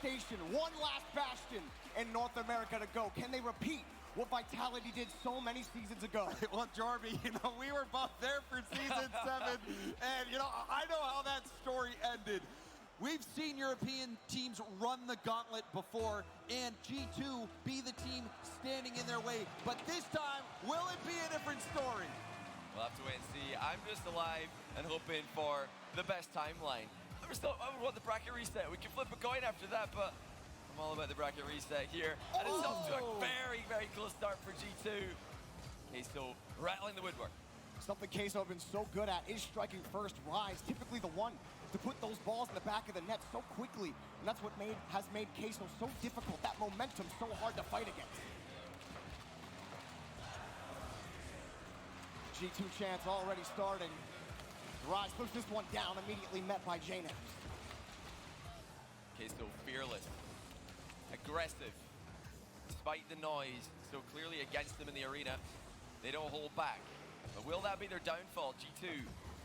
rotation, one last bastion in North America to go. Can they repeat what Vitality did so many seasons ago? Well, Jarby, we were both there for season 7, and I know how that story ended. We've seen European teams run the gauntlet before, and G2 be the team standing in their way. But this time, will it be a different story? We'll have to wait and see. I'm just alive and hoping for the best timeline. I would want the bracket reset. We can flip a coin after that, but I'm all about the bracket reset here. And it's off to a very, very close start for G2. Queso rattling the woodwork. Something Queso have been so good at is striking first. Rise, typically the one to put those balls in the back of the net so quickly. And that's what has made Queso so difficult, that momentum so hard to fight against. G2 chance already starting. Rise puts this one down, immediately met by JNaps. Queso fearless, aggressive, despite the noise so clearly against them in the arena. They don't hold back. But will that be their downfall? G2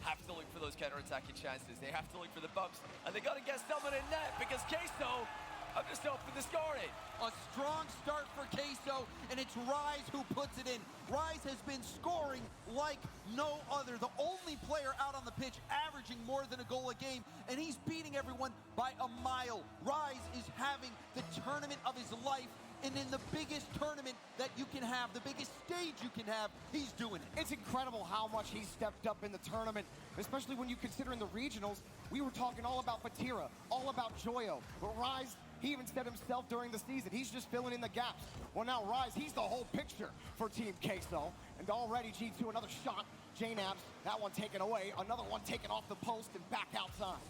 have to look for those counter-attacking chances. They have to look for the bumps, and they got to get someone in net because Queso have just opened the scoring. A strong start for Queso, and it's Rise who puts it in. Rise has been scoring like no other. The only player out on the pitch averaging more than a goal a game, and he's beating everyone by a mile. Rise is having the tournament of his life, and in the biggest tournament that you can have, the biggest stage you can have, he's doing it. It's incredible how much he's stepped up in the tournament, especially when you consider in the regionals, we were talking all about Fatira, all about Joyo. But Rise, he even said himself during the season, he's just filling in the gaps. Well, now Rise, he's the whole picture for Team Queso. And already G2, another shot. JNaps, that one taken away. Another one taken off the post and back outside.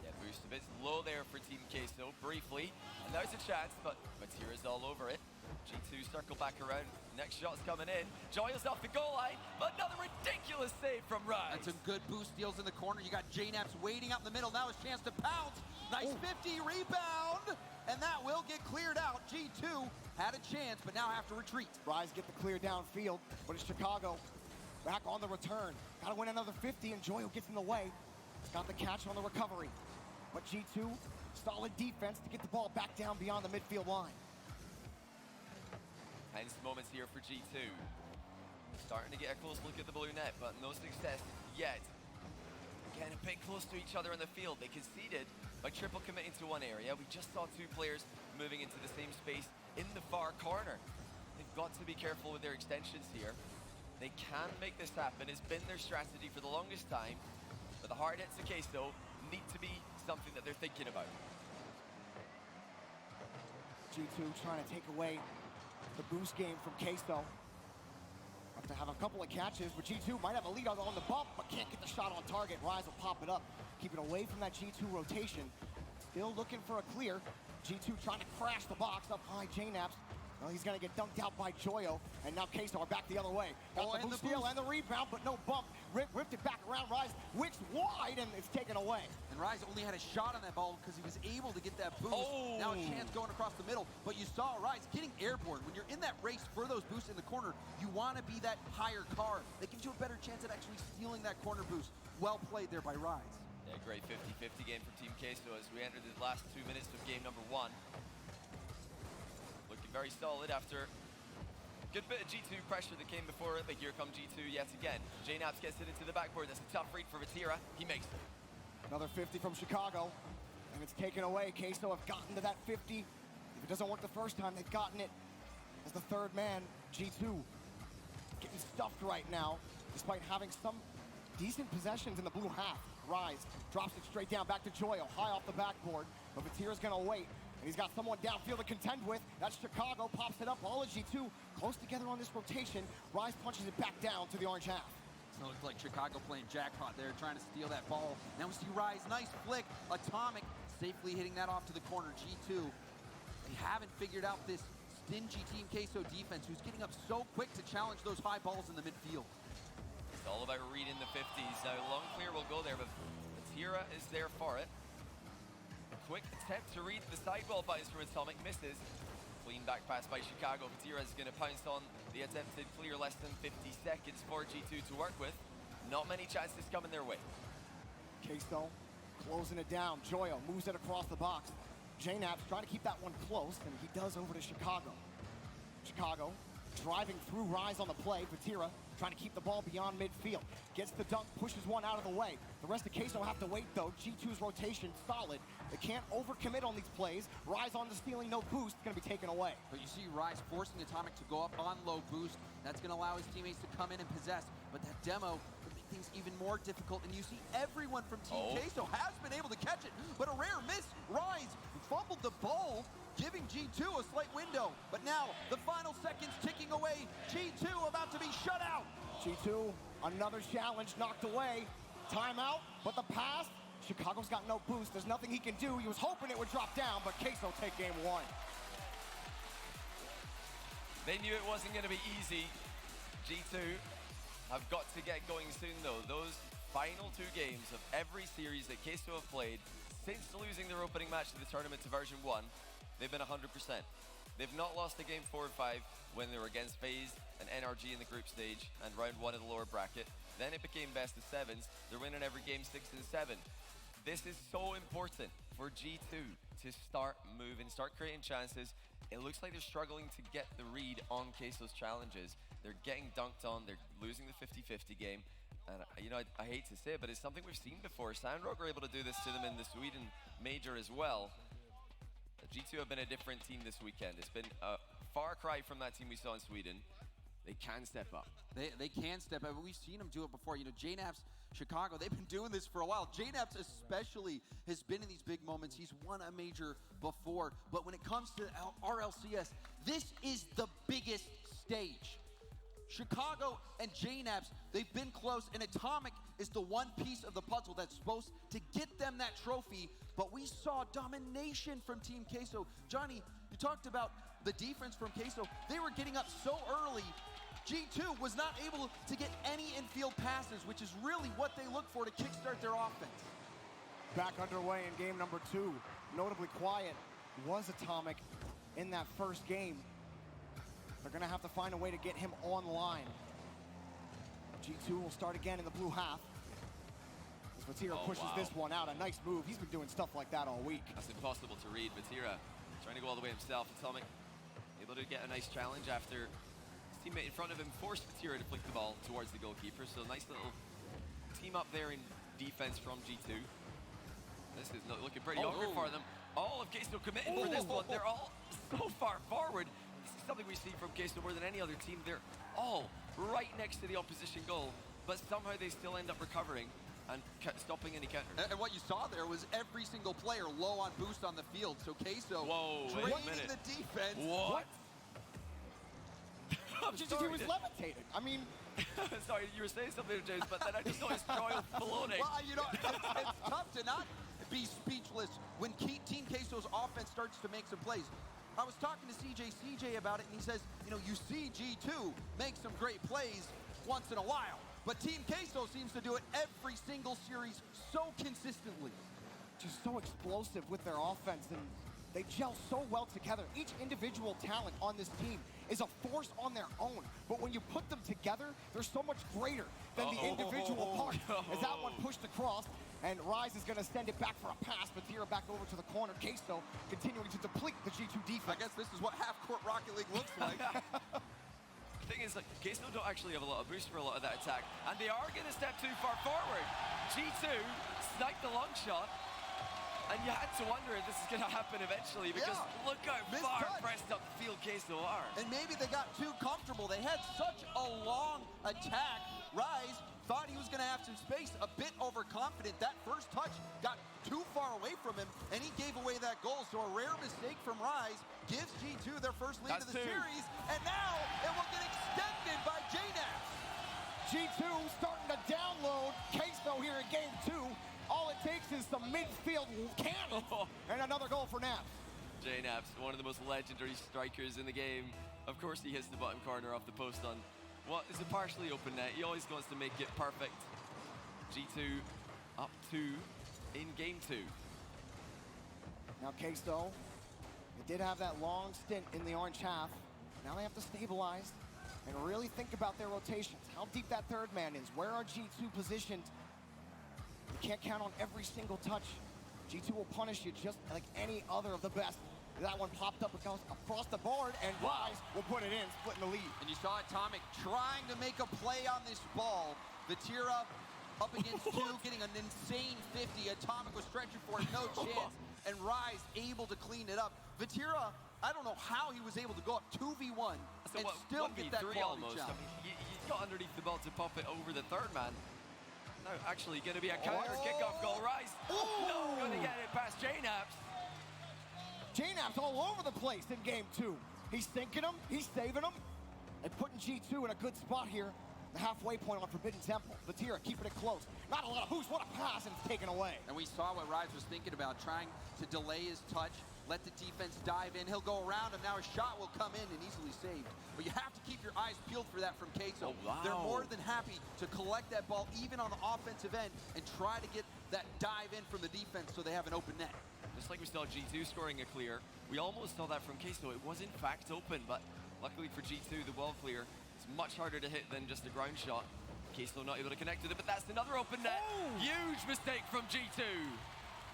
Yeah, boost a bit low there for Team Queso, briefly. And there's a chance, but Matira's all over it. G2 circle back around. Next shot's coming in. Joyo's off the goal line, but another ridiculous save from Rise. And some good boost deals in the corner. You got JNaps waiting out in the middle. Now his chance to pounce. Nice 50 rebound, and that will get cleared out. G2 had a chance, but now have to retreat. Rise get the clear downfield, but it's Chicago back on the return. Got to win another 50, and Joyo gets in the way. It's got the catch on the recovery. But G2, solid defense to get the ball back down beyond the midfield line. Tense moments here for G2. Starting to get a close look at the blue net, but no success yet. Getting a bit close to each other in the field. They conceded by triple committing to one area. We just saw two players moving into the same space in the far corner. They've got to be careful with their extensions here. They can make this happen. It's been their strategy for the longest time. But the hard hits to Queso need to be something that they're thinking about. G2 trying to take away the boost game from Queso. Have to have a couple of catches, but G2 might have a lead on the bump, but can't get the shot on target. Rise will pop it up, keep it away from that G2 rotation. Still looking for a clear. G2 trying to crash the box up high. JNaps. Well, he's going to get dunked out by Joyo, and now Queso are back the other way. Got the boost steal and the rebound, but no bump. Ripped it back around Rise, whipped wide, and it's taken away. And Rise only had a shot on that ball because he was able to get that boost. Now a chance going across the middle, but you saw Rise getting airborne. When you're in that race for those boosts in the corner, you want to be that higher car. That gives you a better chance at actually stealing that corner boost. Well played there by Rise. Yeah, great 50-50 game from Team Queso as we enter the last 2 minutes of game number 1. Looking very solid after a good bit of G2 pressure that came before it, but here come G2 yet again. JNaps gets it into the backboard. That's a tough read for Vatira. He makes it. Another 50 from Chicago, and it's taken away. Queso have gotten to that 50. If it doesn't work the first time, they've gotten it as the third man. G2 getting stuffed right now, despite having some decent possessions in the blue half. Rise drops it straight down back to Joyo, high off the backboard, but Vatira's gonna wait. And he's got someone downfield to contend with. That's Chicago, pops it up. All of G2 close together on this rotation. Rise punches it back down to the orange half. It looked like Chicago playing jackpot there, trying to steal that ball. Now we see Rise, nice flick. Atomic safely hitting that off to the corner. G2, they haven't figured out this stingy Team Queso defense, who's getting up so quick to challenge those high balls in the midfield. It's all about reading the 50s. Now long clear will go there, but Vatira is there for it. A quick attempt to read the sidewall bounce from Atomic, misses. Clean back pass by Chicago. Vatira is going to pounce on the attempted clear, less than 50 seconds for G2 to work with. Not many chances coming their way. Queso closing it down. Joyo moves it across the box. JNap's trying to keep that one close, and he does over to Chicago. Chicago driving through Rise on the play. Vatira trying to keep the ball beyond midfield. Gets the dunk, pushes one out of the way. The rest of Queso have to wait, though. G2's rotation solid. They can't overcommit on these plays. Rise on the stealing, no boost, going to be taken away. But you see Rise forcing Atomic to go up on low boost. That's going to allow his teammates to come in and possess. But that demo would make things even more difficult. And you see everyone from Team Queso has been able to catch it. But a rare miss. Rise fumbled the ball, giving G2 a slight window. But now, the final seconds ticking away. G2 about to be shut out. G2, another challenge knocked away. Timeout, but the pass, Chicago's got no boost. There's nothing he can do. He was hoping it would drop down, but Queso take game one. They knew it wasn't going to be easy. G2 have got to get going soon, though. Those final two games of every series that Queso have played since losing their opening match to the tournament to version 1, they've been 100%. They've not lost a game 4 or 5 when they were against FaZe and NRG in the group stage and round 1 of the lower bracket. Then it became best of 7s. They're winning every game 6 and 7. This is so important for G2 to start moving, start creating chances. It looks like they're struggling to get the read on Queso's challenges. They're getting dunked on. They're losing the 50-50 game. And you know, I hate to say it, but it's something we've seen before. Sandrock were able to do this to them in the Sweden major as well. G2 have been a different team this weekend. It's been a far cry from that team we saw in Sweden. They can step up. They can step up. We've seen them do it before. You know, JNap's Chicago, they've been doing this for a while. JNap's especially has been in these big moments. He's won a major before. But when it comes to RLCS, this is the biggest stage. Chicago and JNap's, they've been close, and Atomic is the one piece of the puzzle that's supposed to get them that trophy. But we saw domination from Team Queso. Johnny, you talked about the defense from Queso. They were getting up so early. G2 was not able to get any infield passes, which is really what they look for to kickstart their offense. Back underway in game number 2. Notably quiet was Atomic in that first game. They're going to have to find a way to get him online. G2 will start again in the blue half. As Vatira pushes this one out. A nice move. He's been doing stuff like that all week. That's impossible to read. Vatira trying to go all the way himself. Atomic able to get a nice challenge after his teammate in front of him forced Vatira to flick the ball towards the goalkeeper. So nice little team up there in defense from G2. This is looking pretty awkward for them. All of Queso committed for this one. They're all so far forward. This is something we see from Queso more than any other team. They're all right next to the opposition goal, but somehow they still end up recovering and stopping any counter. And what you saw there was every single player low on boost on the field. So Queso draining the defense. What? He was levitating. I mean, sorry, you were saying something, James, but then I just noticed Troy floating. Well, you know, it's tough to not be speechless when Team Queso's offense starts to make some plays. I was talking to CJ about it, and he says, you know, you see G2 make some great plays once in a while, but Team Queso seems to do it every single series so consistently. Just so explosive with their offense, and they gel so well together. Each individual talent on this team is a force on their own, but when you put them together, they're so much greater than the individual parts. As that one pushed across, and Rise is going to send it back for a pass, but Vatira back over to the corner. Queso continuing to deplete the G2 defense. I guess this is what half-court Rocket League looks like. The thing is, like, Queso don't actually have a lot of boost for a lot of that attack, and they are going to step too far forward. G2 sniped the long shot, and you had to wonder if this is going to happen eventually, because look how far pressed up the field Queso are. And maybe they got too comfortable. They had such a long attack. Rise thought he was going to have some space, a bit overconfident. That first touch got too far away from him, and he gave away that goal. So a rare mistake from Rise gives G2 their first lead of the series, and now it will get extended by JNap. G2 starting to download Queso here in game 2. All it takes is some midfield cannon and another goal for Naps. JNap's one of the most legendary strikers in the game. Of course, he hits the bottom corner off the post on what is a partially open net. He always wants to make it perfect. G2 up 2 in game 2. Now Queso, they did have that long stint in the orange half. Now they have to stabilize and really think about their rotations. How deep that third man is. Where are G2 positioned? You can't count on every single touch G2 will punish you just like any other of the best. That one popped up, it goes across the board, and Rise will put it in, splitting the lead. And you saw Atomic trying to make a play on this ball. Vatira up against two, getting an insane 50. Atomic was stretching for it, no chance. And Rise able to clean it up. Vatira, I don't know how he was able to go up 2v1 and still get that quality almost. challenge. I mean, he got underneath the ball to pop it over the third man. Now, actually, going to be a counter kickoff goal. Rise, not going to get it past JNaps. JNaps all over the place in game 2. He's thinking them, he's saving them, and putting G2 in a good spot here. The halfway point on Forbidden Temple. Vatira keeping it close. Not a lot of hoops, what a pass, and it's taken away. And we saw what Rise was thinking about, trying to delay his touch, let the defense dive in. He'll go around him. Now his shot will come in and easily saved. But you have to keep your eyes peeled for that from Queso. Oh, wow. They're more than happy to collect that ball even on the offensive end and try to get that dive in from the defense so they have an open net. Just like we saw G2 scoring a clear, we almost saw that from Queso. It was in fact open, but luckily for G2, the wall clear is much harder to hit than just a ground shot. Queso not able to connect with it, but that's another open net. Oh. Huge mistake from G2.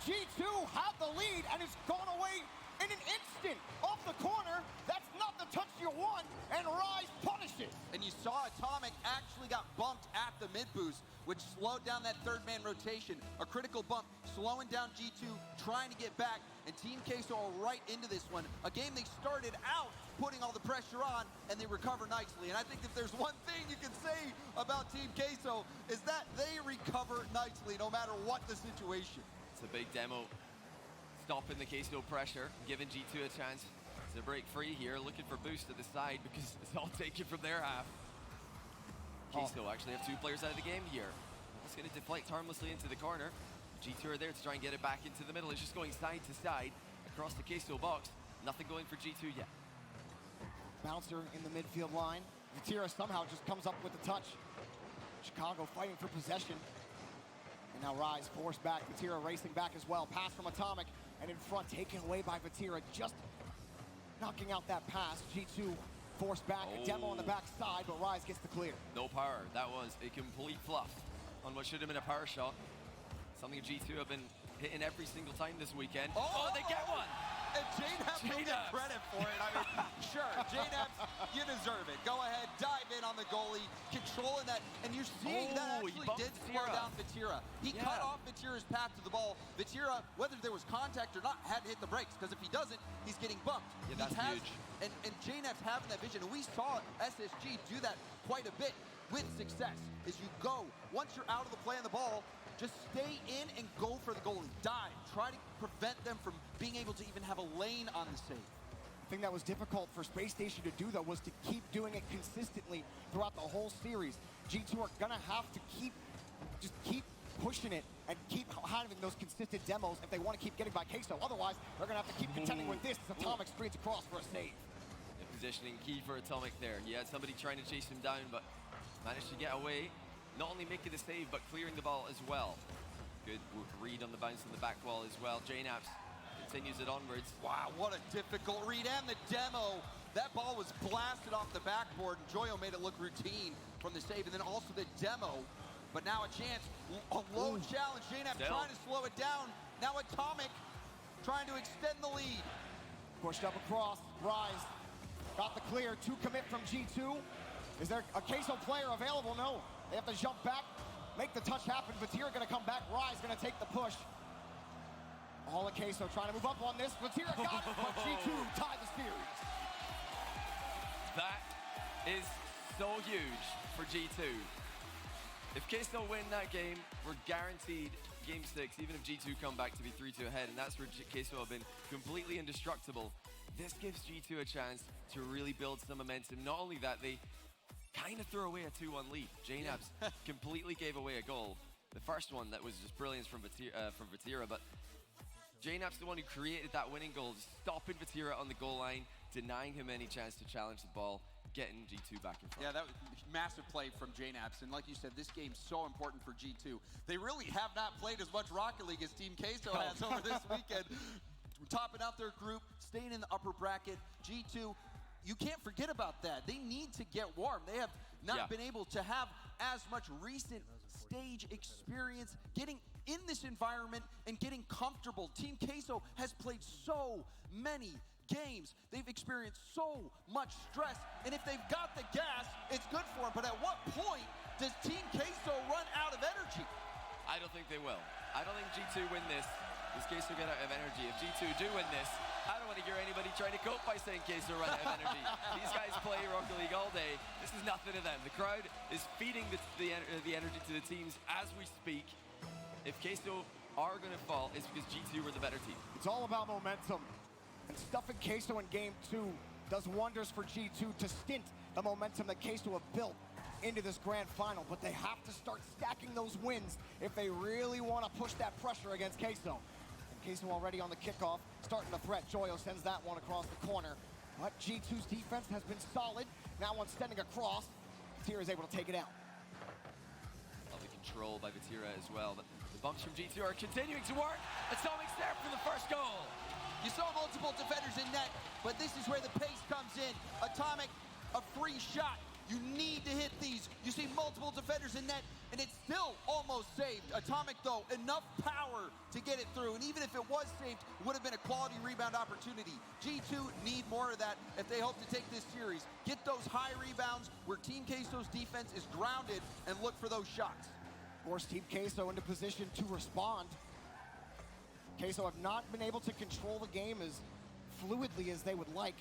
G2 had the lead, and it's gone away in an instant. Off the corner, that's not the touch you want, and Rise punishes. And you saw Atomic actually got bumped at the mid boost, which slowed down that third man rotation. A critical bump, slowing down G2, trying to get back, and Team Queso are right into this one. A game they started out putting all the pressure on, and they recover nicely. And I think if there's one thing you can say about Team Queso is that they recover nicely no matter what the situation. It's a big demo. Stopping the Queso pressure, giving G2 a chance to break free here, looking for boost to the side because it's all taken from their half. Queso actually have two players out of the game here. It's going to deflect harmlessly into the corner. G2 are there to try and get it back into the middle. It's just going side to side across the Queso box. Nothing going for G2 yet. Bouncer in the midfield line. Vatira somehow just comes up with the touch. Chicago fighting for possession. And now Rise forced back. Vatira racing back as well. Pass from Atomic, and in front, taken away by Vatira. Just knocking out that pass. G2 forced back. A demo on the backside, but Rise gets the clear. No power. That was a complete fluff on what should have been a power shot. Something G2 have been hitting every single time this weekend. Oh, they get one! And JNaps will get credit for it. I mean, sure, JNaps, you deserve it. Go ahead, dive in on the goalie, controlling that. And you're seeing that actually did slow down Vatira. He cut off Vatira's path to the ball. Vatira, whether there was contact or not, had to hit the brakes, because if he doesn't, he's getting bumped. Yeah, that's huge. And JNaps having that vision, and we saw SSG do that quite a bit with success, is you go, once you're out of the play on the ball, just stay in and go for the goalie. Dive. Try to prevent them from being able to even have a lane on the save. The thing that was difficult for Space Station to do, though, was to keep doing it consistently throughout the whole series. G2 are gonna have to just keep pushing it and keep having those consistent demos if they want to keep getting by Queso. Otherwise, they're gonna have to keep contending with this as Atomic screens across for a save. The positioning key for Atomic there. He had somebody trying to chase him down, but managed to get away. Not only making the save, but clearing the ball as well. Good read on the bounce on the back wall as well. JNaps continues it onwards. Wow, what a difficult read, and the demo. That ball was blasted off the backboard, and Joyo made it look routine from the save, and then also the demo. But now a chance, a low challenge. JNaps trying to slow it down. Now Atomic trying to extend the lead. Pushed up across, Rise got the clear, 2 commit from G2. Is there a Queso player available? No. They have to jump back, make the touch happen. Vatira gonna come back, Rise gonna take the push. All of Queso trying to move up on this. Vatira got it, but G2 tied the series. That is so huge for G2. If Queso win that game, we're guaranteed game 6, even if G2 come back to be 3-2 ahead, and that's where Queso have been completely indestructible. This gives G2 a chance to really build some momentum. Not only that, they kind of threw away a 2-1 lead. JNaps completely gave away a goal. The first one that was just brilliance from Vatira, but JNaps the one who created that winning goal, stopping Vatira on the goal line, denying him any chance to challenge the ball, getting G2 back in front. Yeah, that was a massive play from JNaps, and like you said, this game's so important for G2. They really have not played as much Rocket League as Team Queso has over this weekend. Topping out their group, staying in the upper bracket. G2, you can't forget about that. They need to get warm. They have not been able to have as much recent stage experience, getting in this environment and getting comfortable. Team Queso has played so many games. They've experienced so much stress, and if they've got the gas, it's good for them. But at what point does Team Queso run out of energy? I don't think they will. I don't think G2 win this. Does Queso get out of energy? If G2 do win this, I don't want to hear anybody trying to cope by saying Queso run out of energy. These guys play Rocket League all day. This is nothing to them. The crowd is feeding the energy to the teams as we speak. If Queso are going to fall, it's because G2 were the better team. It's all about momentum. And stuffing Queso in Game 2 does wonders for G2 to stint the momentum that Queso have built into this grand final. But they have to start stacking those wins if they really want to push that pressure against Queso. Queso already on the kickoff, starting the threat. Joyo sends that one across the corner. But G2's defense has been solid. Now one sending across. Vatira is able to take it out. Lovely control by Vatira as well. But the bumps from G2 are continuing to work. Atomic's there for the first goal. You saw multiple defenders in net, but this is where the pace comes in. Atomic, a free shot. You need to hit these. You see multiple defenders in net, and it's still almost saved. Atomic, though, enough power to get it through. And even if it was saved, it would have been a quality rebound opportunity. G2 need more of that if they hope to take this series. Get those high rebounds where Team Queso's defense is grounded and look for those shots. Force Team Queso into position to respond. Queso have not been able to control the game as fluidly as they would like,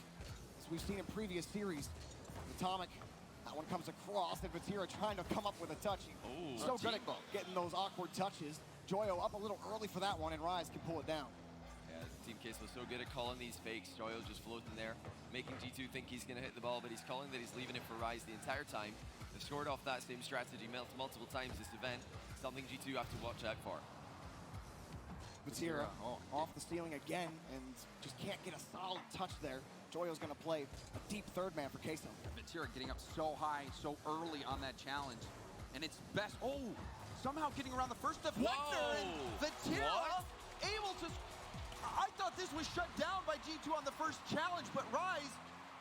as we've seen in previous series. Atomic, that one comes across, and Vatira trying to come up with a touch. So good at getting those awkward touches. Joyo up a little early for that one, and Rise can pull it down. Yeah, Team Queso so good at calling these fakes. Joyo just floating there, making G2 think he's going to hit the ball, but he's calling that he's leaving it for Rise the entire time. They've scored off that same strategy multiple times this event, something G2 have to watch out for. Vatira off the ceiling again, and just can't get a solid touch there. Joyo's going to play a deep third man for Queso. Vatira getting up so high, so early on that challenge. And it's best, somehow getting around the first deflector. And Vatira able to, I thought this was shut down by G2 on the first challenge, but Rise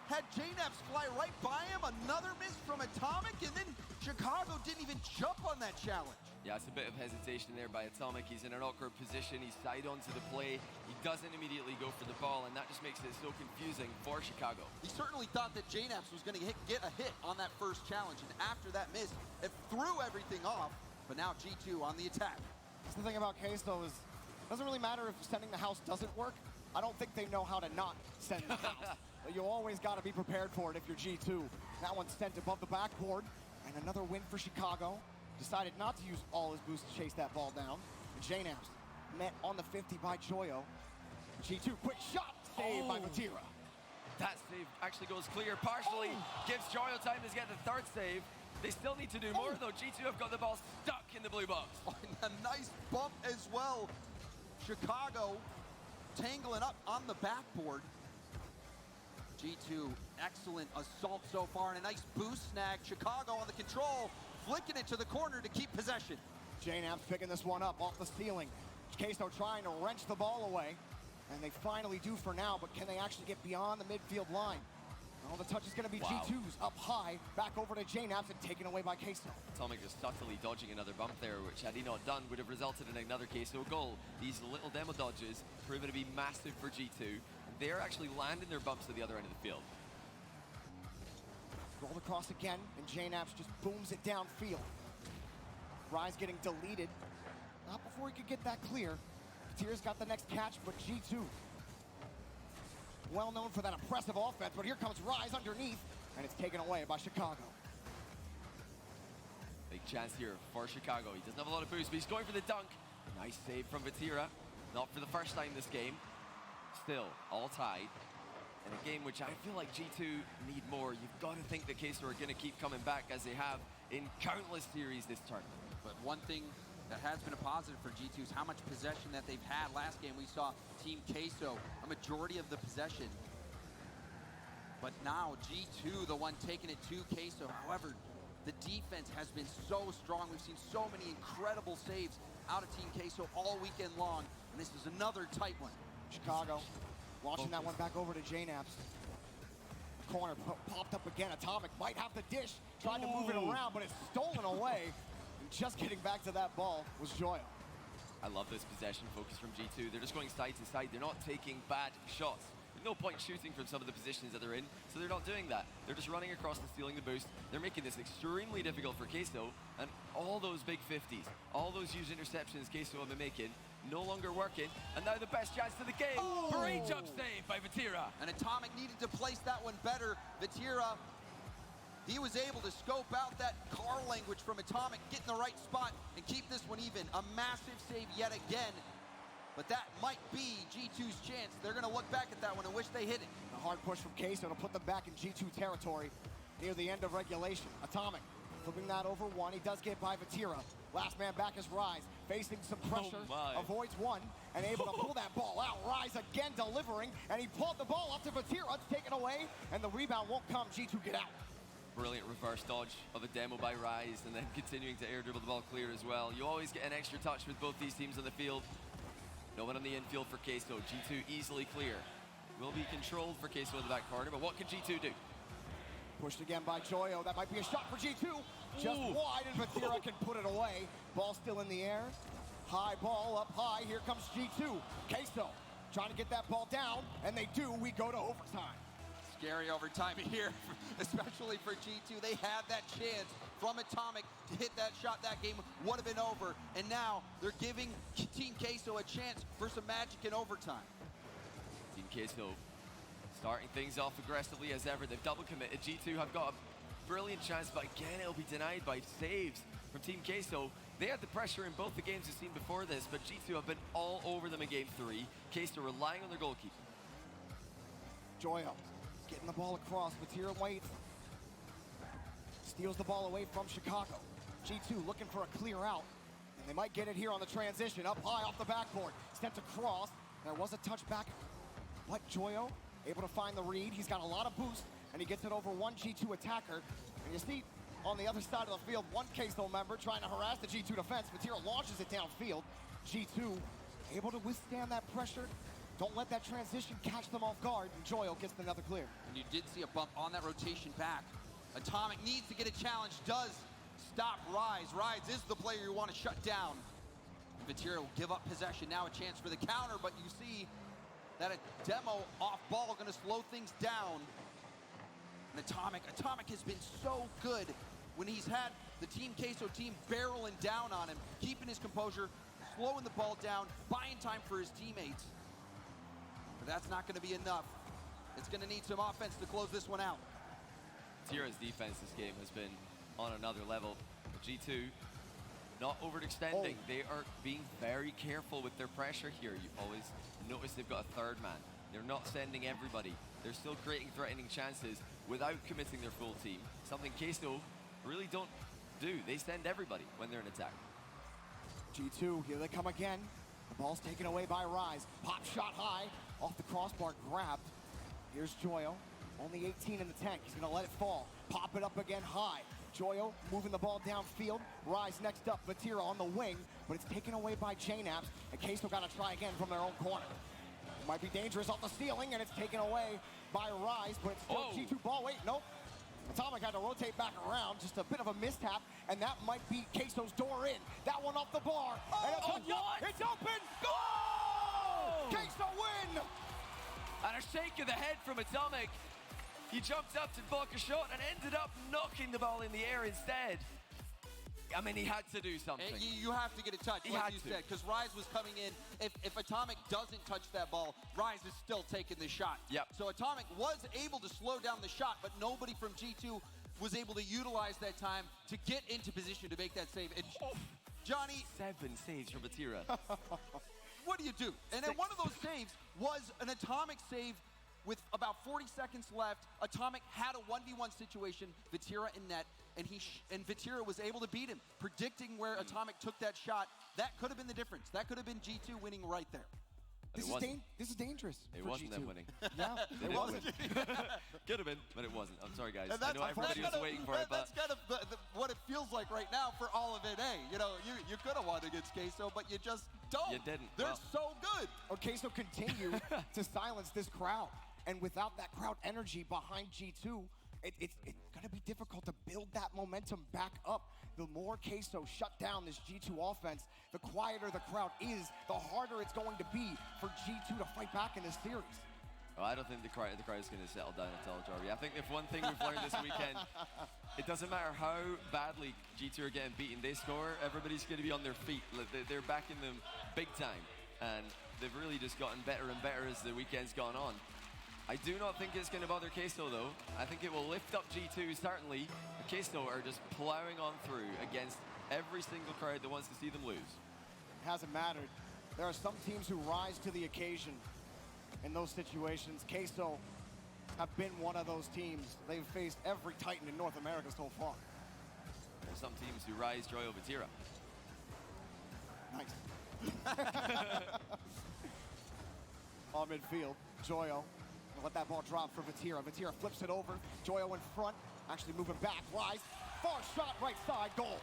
had JNaps fly right by him. Another miss from Atomic, and then Chicago didn't even jump on that challenge. Yeah, it's a bit of hesitation there by Atomic. He's in an awkward position. He's side onto the play. He doesn't immediately go for the ball, and that just makes it so confusing for Chicago. He certainly thought that JNaps was going to get a hit on that first challenge, and after that miss, it threw everything off. But now G2 on the attack. That's the thing about Queso is, it doesn't really matter if sending the house doesn't work. I don't think they know how to not send the house. But you always got to be prepared for it if you're G2. That one's sent above the backboard, and another win for Chicago. Decided not to use all his boost to chase that ball down. And JNaps met on the 50 by Joyo. G2, quick shot, saved by Vatira. That save actually goes clear partially. Gives Joyo time to get the third save. They still need to do more, though. G2 have got the ball stuck in the blue box. A nice bump as well. Chicago tangling up on the backboard. G2, excellent assault so far, and a nice boost snag. Chicago on the control, flicking it to the corner to keep possession. JNaps picking this one up off the ceiling. Queso trying to wrench the ball away, and they finally do for now, but can they actually get beyond the midfield line? Well, the touch is going to be G2's up high, back over to JNaps and taken away by Queso. Atomic just subtly dodging another bump there, which had he not done would have resulted in another Queso goal. These little demo dodges proven to be massive for G2, and they're actually landing their bumps at the other end of the field. Rolled across again, and JNaps just booms it downfield. Rise getting deleted. Not before he could get that clear. Vatira's got the next catch, but G2 well known for that impressive offense, but here comes Rise underneath, and it's taken away by Chicago. Big chance here for Chicago. He doesn't have a lot of boost, but he's going for the dunk. Nice save from Vatira. Not for the first time this game. Still, all tied. In a game which I feel like G2 need more. You've got to think that Queso are going to keep coming back as they have in countless series this tournament. But one thing that has been a positive for G2 is how much possession that they've had. Last game we saw Team Queso, a majority of the possession. But now G2, the one taking it to Queso. However, the defense has been so strong. We've seen so many incredible saves out of Team Queso all weekend long. And this is another tight one. Chicago launching that one back over to JNaps. Corner popped up again. Atomic might have the dish. Tried to move it around, but it's stolen away. And just getting back to that ball was Joyo. I love this possession focus from G2. They're just going side to side. They're not taking bad shots. There's no point shooting from some of the positions that they're in, so they're not doing that. They're just running across and stealing the boost. They're making this extremely difficult for Queso, and all those big 50s, all those huge interceptions Queso have been making, no longer working, and now the best chance of the game. Oh! Great jump save by Vatira. And Atomic needed to place that one better. Vatira, he was able to scope out that car language from Atomic, get in the right spot, and keep this one even. A massive save yet again. But that might be G2's chance. They're going to look back at that one and wish they hit it. A hard push from Queso to put them back in G2 territory near the end of regulation. Atomic flipping that over one. He does get by Vatira. Last man back is Rise, facing some pressure, avoids one, and able to pull that ball out. Rise again delivering, and he pulled the ball up to Vatira. It's taken away, and the rebound won't come. G2 get out. Brilliant reverse dodge of a demo by Rise, and then continuing to air dribble the ball clear as well. You always get an extra touch with both these teams on the field. No one on the infield for Queso. G2 easily clear. Will be controlled for Queso in the back corner, but what can G2 do? Pushed again by Joyo. That might be a shot for G2. Just wide, and Vatira can put it away. Ball still in the air. High ball up high. Here comes G2. Queso trying to get that ball down, and they do. We go to overtime. Scary overtime here, especially for G2. They had that chance from Atomic to hit that shot. That game would have been over. And now they're giving Team Queso a chance for some magic in overtime. Team Queso starting things off aggressively as ever. They've double committed. G2 have got a brilliant chance, but again, it'll be denied by saves from Team Queso. They had the pressure in both the games we've seen before this, but G2 have been all over them in game 3. Queso relying on their goalkeeper. Joyo getting the ball across. Vatira waits. Steals the ball away from Chicago. G2 looking for a clear out. And they might get it here on the transition. Up high off the backboard. Sent across. There was a touch back. But Joyo able to find the read. He's got a lot of boost. And he gets it over one G2 attacker. And you see on the other side of the field, one Queso member trying to harass the G2 defense. Vatira launches it downfield. G2 able to withstand that pressure. Don't let that transition catch them off guard, and Joyo gets another clear. And you did see a bump on that rotation back. Atomic needs to get a challenge, does stop Rise. Rise is the player you want to shut down. Vatira will give up possession, now a chance for the counter, but you see that a demo off ball going to slow things down. And Atomic has been so good when he's had the Team Queso team barreling down on him, keeping his composure, slowing the ball down, buying time for his teammates. But that's not going to be enough. It's going to need some offense to close this one out. Tira's defense this game has been on another level. G2 not overextending. They are being very careful with their pressure here. You always notice they've got a third man. They're not sending everybody. They're still creating threatening chances without committing their full team. Something Queso really don't do. They send everybody when they're in attack. G2, here they come again. The ball's taken away by Rise. Pop shot high, off the crossbar, grabbed. Here's Joyo, only 18 in the tank. He's gonna let it fall. Pop it up again high. Joyo moving the ball downfield. Rise next up, Vatira on the wing, but it's taken away by J-Naps, and Queso gotta try again from their own corner. It might be dangerous off the ceiling, and it's taken away by Rise, but it's still G2 ball. Wait, nope. Atomic had to rotate back around, just a bit of a mishap, and that might be Queso's door in. That one off the bar. It's open! Goal! Queso win! And a shake of the head from Atomic. He jumped up to block a shot and ended up knocking the ball in the air instead. I mean, he had to do something. You have to get a touch, like you said, because Rise was coming in. If Atomic doesn't touch that ball, Rise is still taking the shot. Yep. So Atomic was able to slow down the shot, but nobody from G2 was able to utilize that time to get into position to make that save. And Johnny... 7 saves from Vatira. What do you do? And then one of those saves was an Atomic save with about 40 seconds left. Atomic had a 1v1 situation, Vatira in net, and Vatira was able to beat him, predicting where Atomic took that shot. That could have been the difference. That could have been G2 winning right there. This is dangerous. It for wasn't G2. them winning. Yeah, it wasn't. Could have been, but it wasn't. I'm sorry, guys. And I know everybody was waiting for it, but... That's kind of what it feels like right now for all of NA. You know, you could have won against Queso, but you just don't. You didn't. They're so good. Queso continued to silence this crowd. And without that crowd energy behind G2, It's gonna be difficult to build that momentum back up. The more Queso shut down this G2 offense, the quieter the crowd is, the harder it's going to be for G2 to fight back in this series. Well, I don't think the crowd is going to settle down at all, Jarvie. I think if one thing we've learned this weekend, it doesn't matter how badly G2 are getting beaten, they score, everybody's going to be on their feet. They're backing them big time, and they've really just gotten better and better as the weekend's gone on. I do not think it's going to bother Queso, though. I think it will lift up G2, certainly. But Queso are just plowing on through against every single crowd that wants to see them lose. It hasn't mattered. There are some teams who rise to the occasion in those situations. Queso have been one of those teams. They've faced every Titan in North America so far. There are some teams who rise Joyo Vatira. Nice. On midfield, Joyo will let that ball drop for Vatira. Vatira flips it over. Joyo in front, actually moving back. Rise, far shot, right side, goal.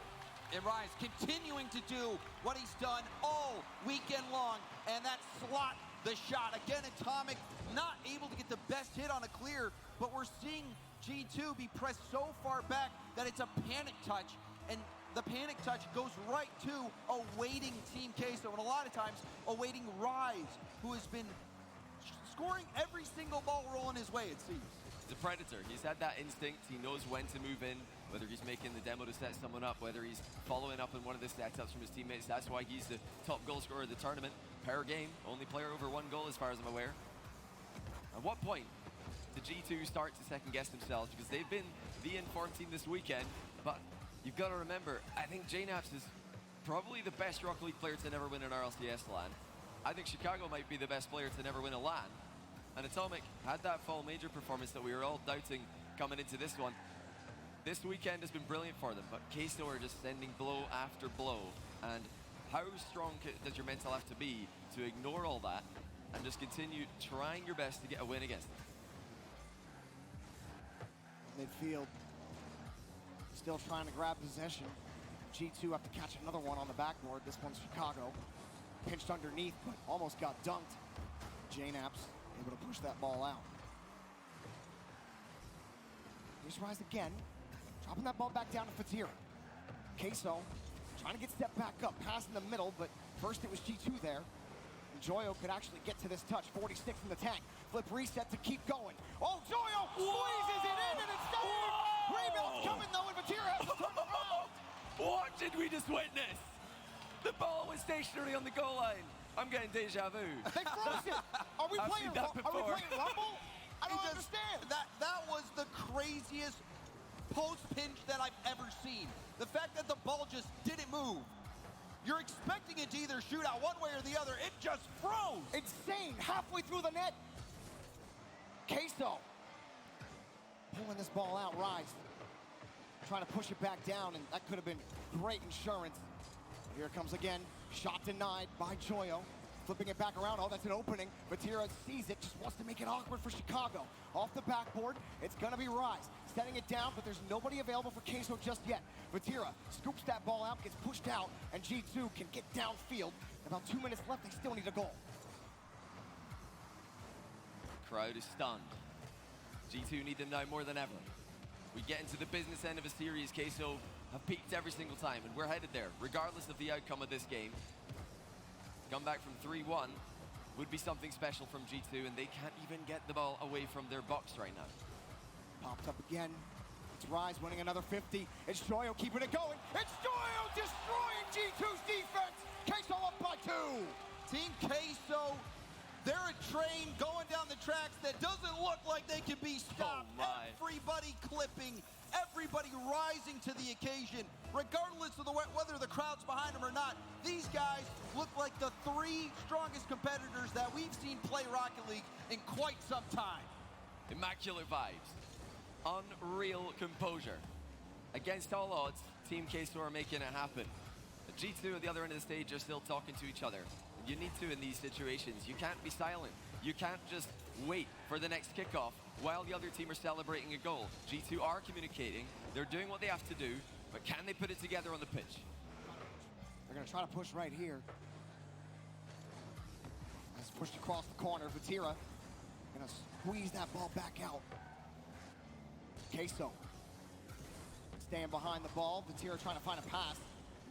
And Rise continuing to do what he's done all weekend long, and that slot the shot. Again, Atomic not able to get the best hit on a clear, but we're seeing G2 be pressed so far back that it's a panic touch, and the panic touch goes right to awaiting Team Queso, and a lot of times awaiting Rise, who has been scoring every single ball rolling his way, it seems. He's a predator. He's had that instinct. He knows when to move in, whether he's making the demo to set someone up, whether he's following up in one of the setups from his teammates. That's why he's the top goal scorer of the tournament per game. Only player over 1 goal as far as I'm aware. At what point did G2 start to second guess themselves? Because they've been the informed team this weekend, but you've got to remember, I think JNAPS is probably the best Rocket League player to never win an RLCS LAN. I think Chicago might be the best player to never win a LAN. And Atomic had that fall major performance that we were all doubting coming into this one. This weekend has been brilliant for them, but Queso are just sending blow after blow. And how strong does your mental have to be to ignore all that and just continue trying your best to get a win against them? Midfield, still trying to grab possession. G2 have to catch another one on the backboard. This one's Chicago. Pinched underneath, but almost got dunked. JNAPS able to push that ball out. Here's Rise again, dropping that ball back down to Vatira. Queso trying to get stepped back up, pass in the middle, but first it was G2 there. And Joyo could actually get to this touch, 46 in the tank. Flip reset to keep going. Oh, Joyo squeezes it in and it's going! Rebuild's coming though, and Vatira has to turn around. What did we just witness? The ball was stationary on the goal line. I'm getting deja vu. They froze it. Are we playing Rumble? I don't understand. That was the craziest post pinch that I've ever seen. The fact that the ball just didn't move. You're expecting it to either shoot out one way or the other. It just froze. Insane. Halfway through the net. Queso pulling this ball out. Rise trying to push it back down, and that could have been great insurance. Here it comes again. Shot denied by Joyo. Flipping it back around. Oh, that's an opening. Vatira sees it, just wants to make it awkward for Chicago. Off the backboard, it's going to be Rise. Setting it down, but there's nobody available for Queso just yet. Vatira scoops that ball out, gets pushed out, and G2 can get downfield. About 2 minutes left, they still need a goal. Crowd is stunned. G2 need them now more than ever. We get into the business end of a series. Queso have peaked every single time, and we're headed there, regardless of the outcome of this game. Come back from 3-1 would be something special from G2, and they can't even get the ball away from their box right now. Popped up again. It's Rise winning another 50. It's Joyo keeping it going. It's Joyo destroying G2's defense. Queso up by 2. Team Queso, they're a train going down the tracks that doesn't look like they can be stopped. Oh my. Everybody clipping, everybody rising to the occasion, regardless of whether the crowd's behind them or not. These guys look like the 3 strongest competitors that we've seen play Rocket League in quite some time. Immaculate vibes. Unreal composure. Against all odds, Team Queso are making it happen. The G2 at the other end of the stage are still talking to each other. You need to in these situations. You can't be silent. You can't just wait for the next kickoff while the other team are celebrating a goal. G2 are communicating. They're doing what they have to do, but can they put it together on the pitch? They're going to try to push right here. It's pushed across the corner. Vatira going to squeeze that ball back out. Queso staying behind the ball. Vatira trying to find a pass.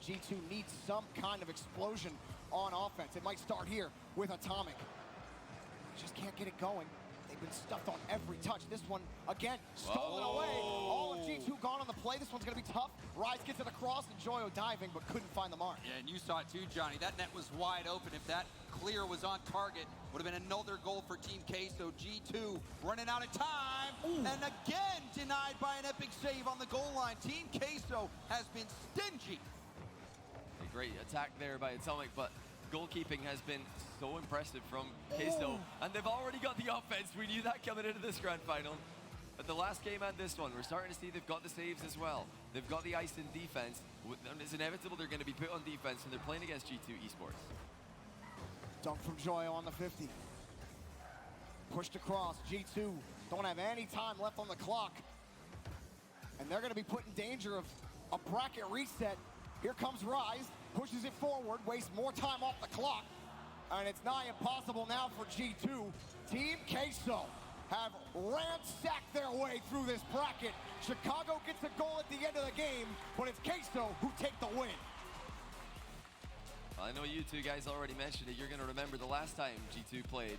G2 needs some kind of explosion on offense. It might start here with Atomic. Just can't get it going. They've been stuffed on every touch. This one, again, stolen away. All of G2 gone on the play. This one's going to be tough. Rise gets it across, and Joyo diving, but couldn't find the mark. Yeah, and you saw it too, Johnny. That net was wide open. If that clear was on target, would have been another goal for Team Queso. G2 running out of time, and again denied by an epic save on the goal line. Team Queso has been stingy. A great attack there by Atomic, but goalkeeping has been so impressive from Queso, and they've already got the offense. We knew that coming into this grand final. But the last game and this one, we're starting to see they've got the saves as well. They've got the ice in defense, and it's inevitable they're going to be put on defense, and they're playing against G2 Esports. Dunk from Joyo on the 50. Pushed across. G2 don't have any time left on the clock, and they're going to be put in danger of a bracket reset. Here comes Rise, pushes it forward, wastes more time off the clock, and it's nigh impossible now for G2. Team Queso have ransacked their way through this bracket. Chicago gets a goal at the end of the game, but it's Queso who take the win. I know you two guys already mentioned it. You're going to remember the last time G2 played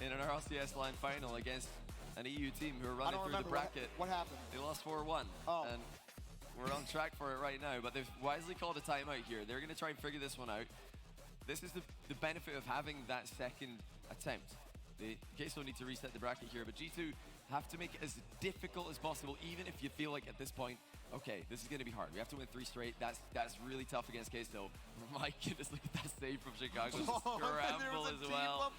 in an RLCS line final against an EU team who were running through the bracket. What happened? They lost 4-1. Oh. And we're on track for it right now, but they've wisely called a timeout here. They're going to try and figure this one out. This is the benefit of having that second attempt. The Queso need to reset the bracket here, but G2 have to make it as difficult as possible, even if you feel like at this point, okay, this is going to be hard. We have to win 3 straight. That's really tough against Queso. My goodness, look at that save from Chicago. Scramble as well.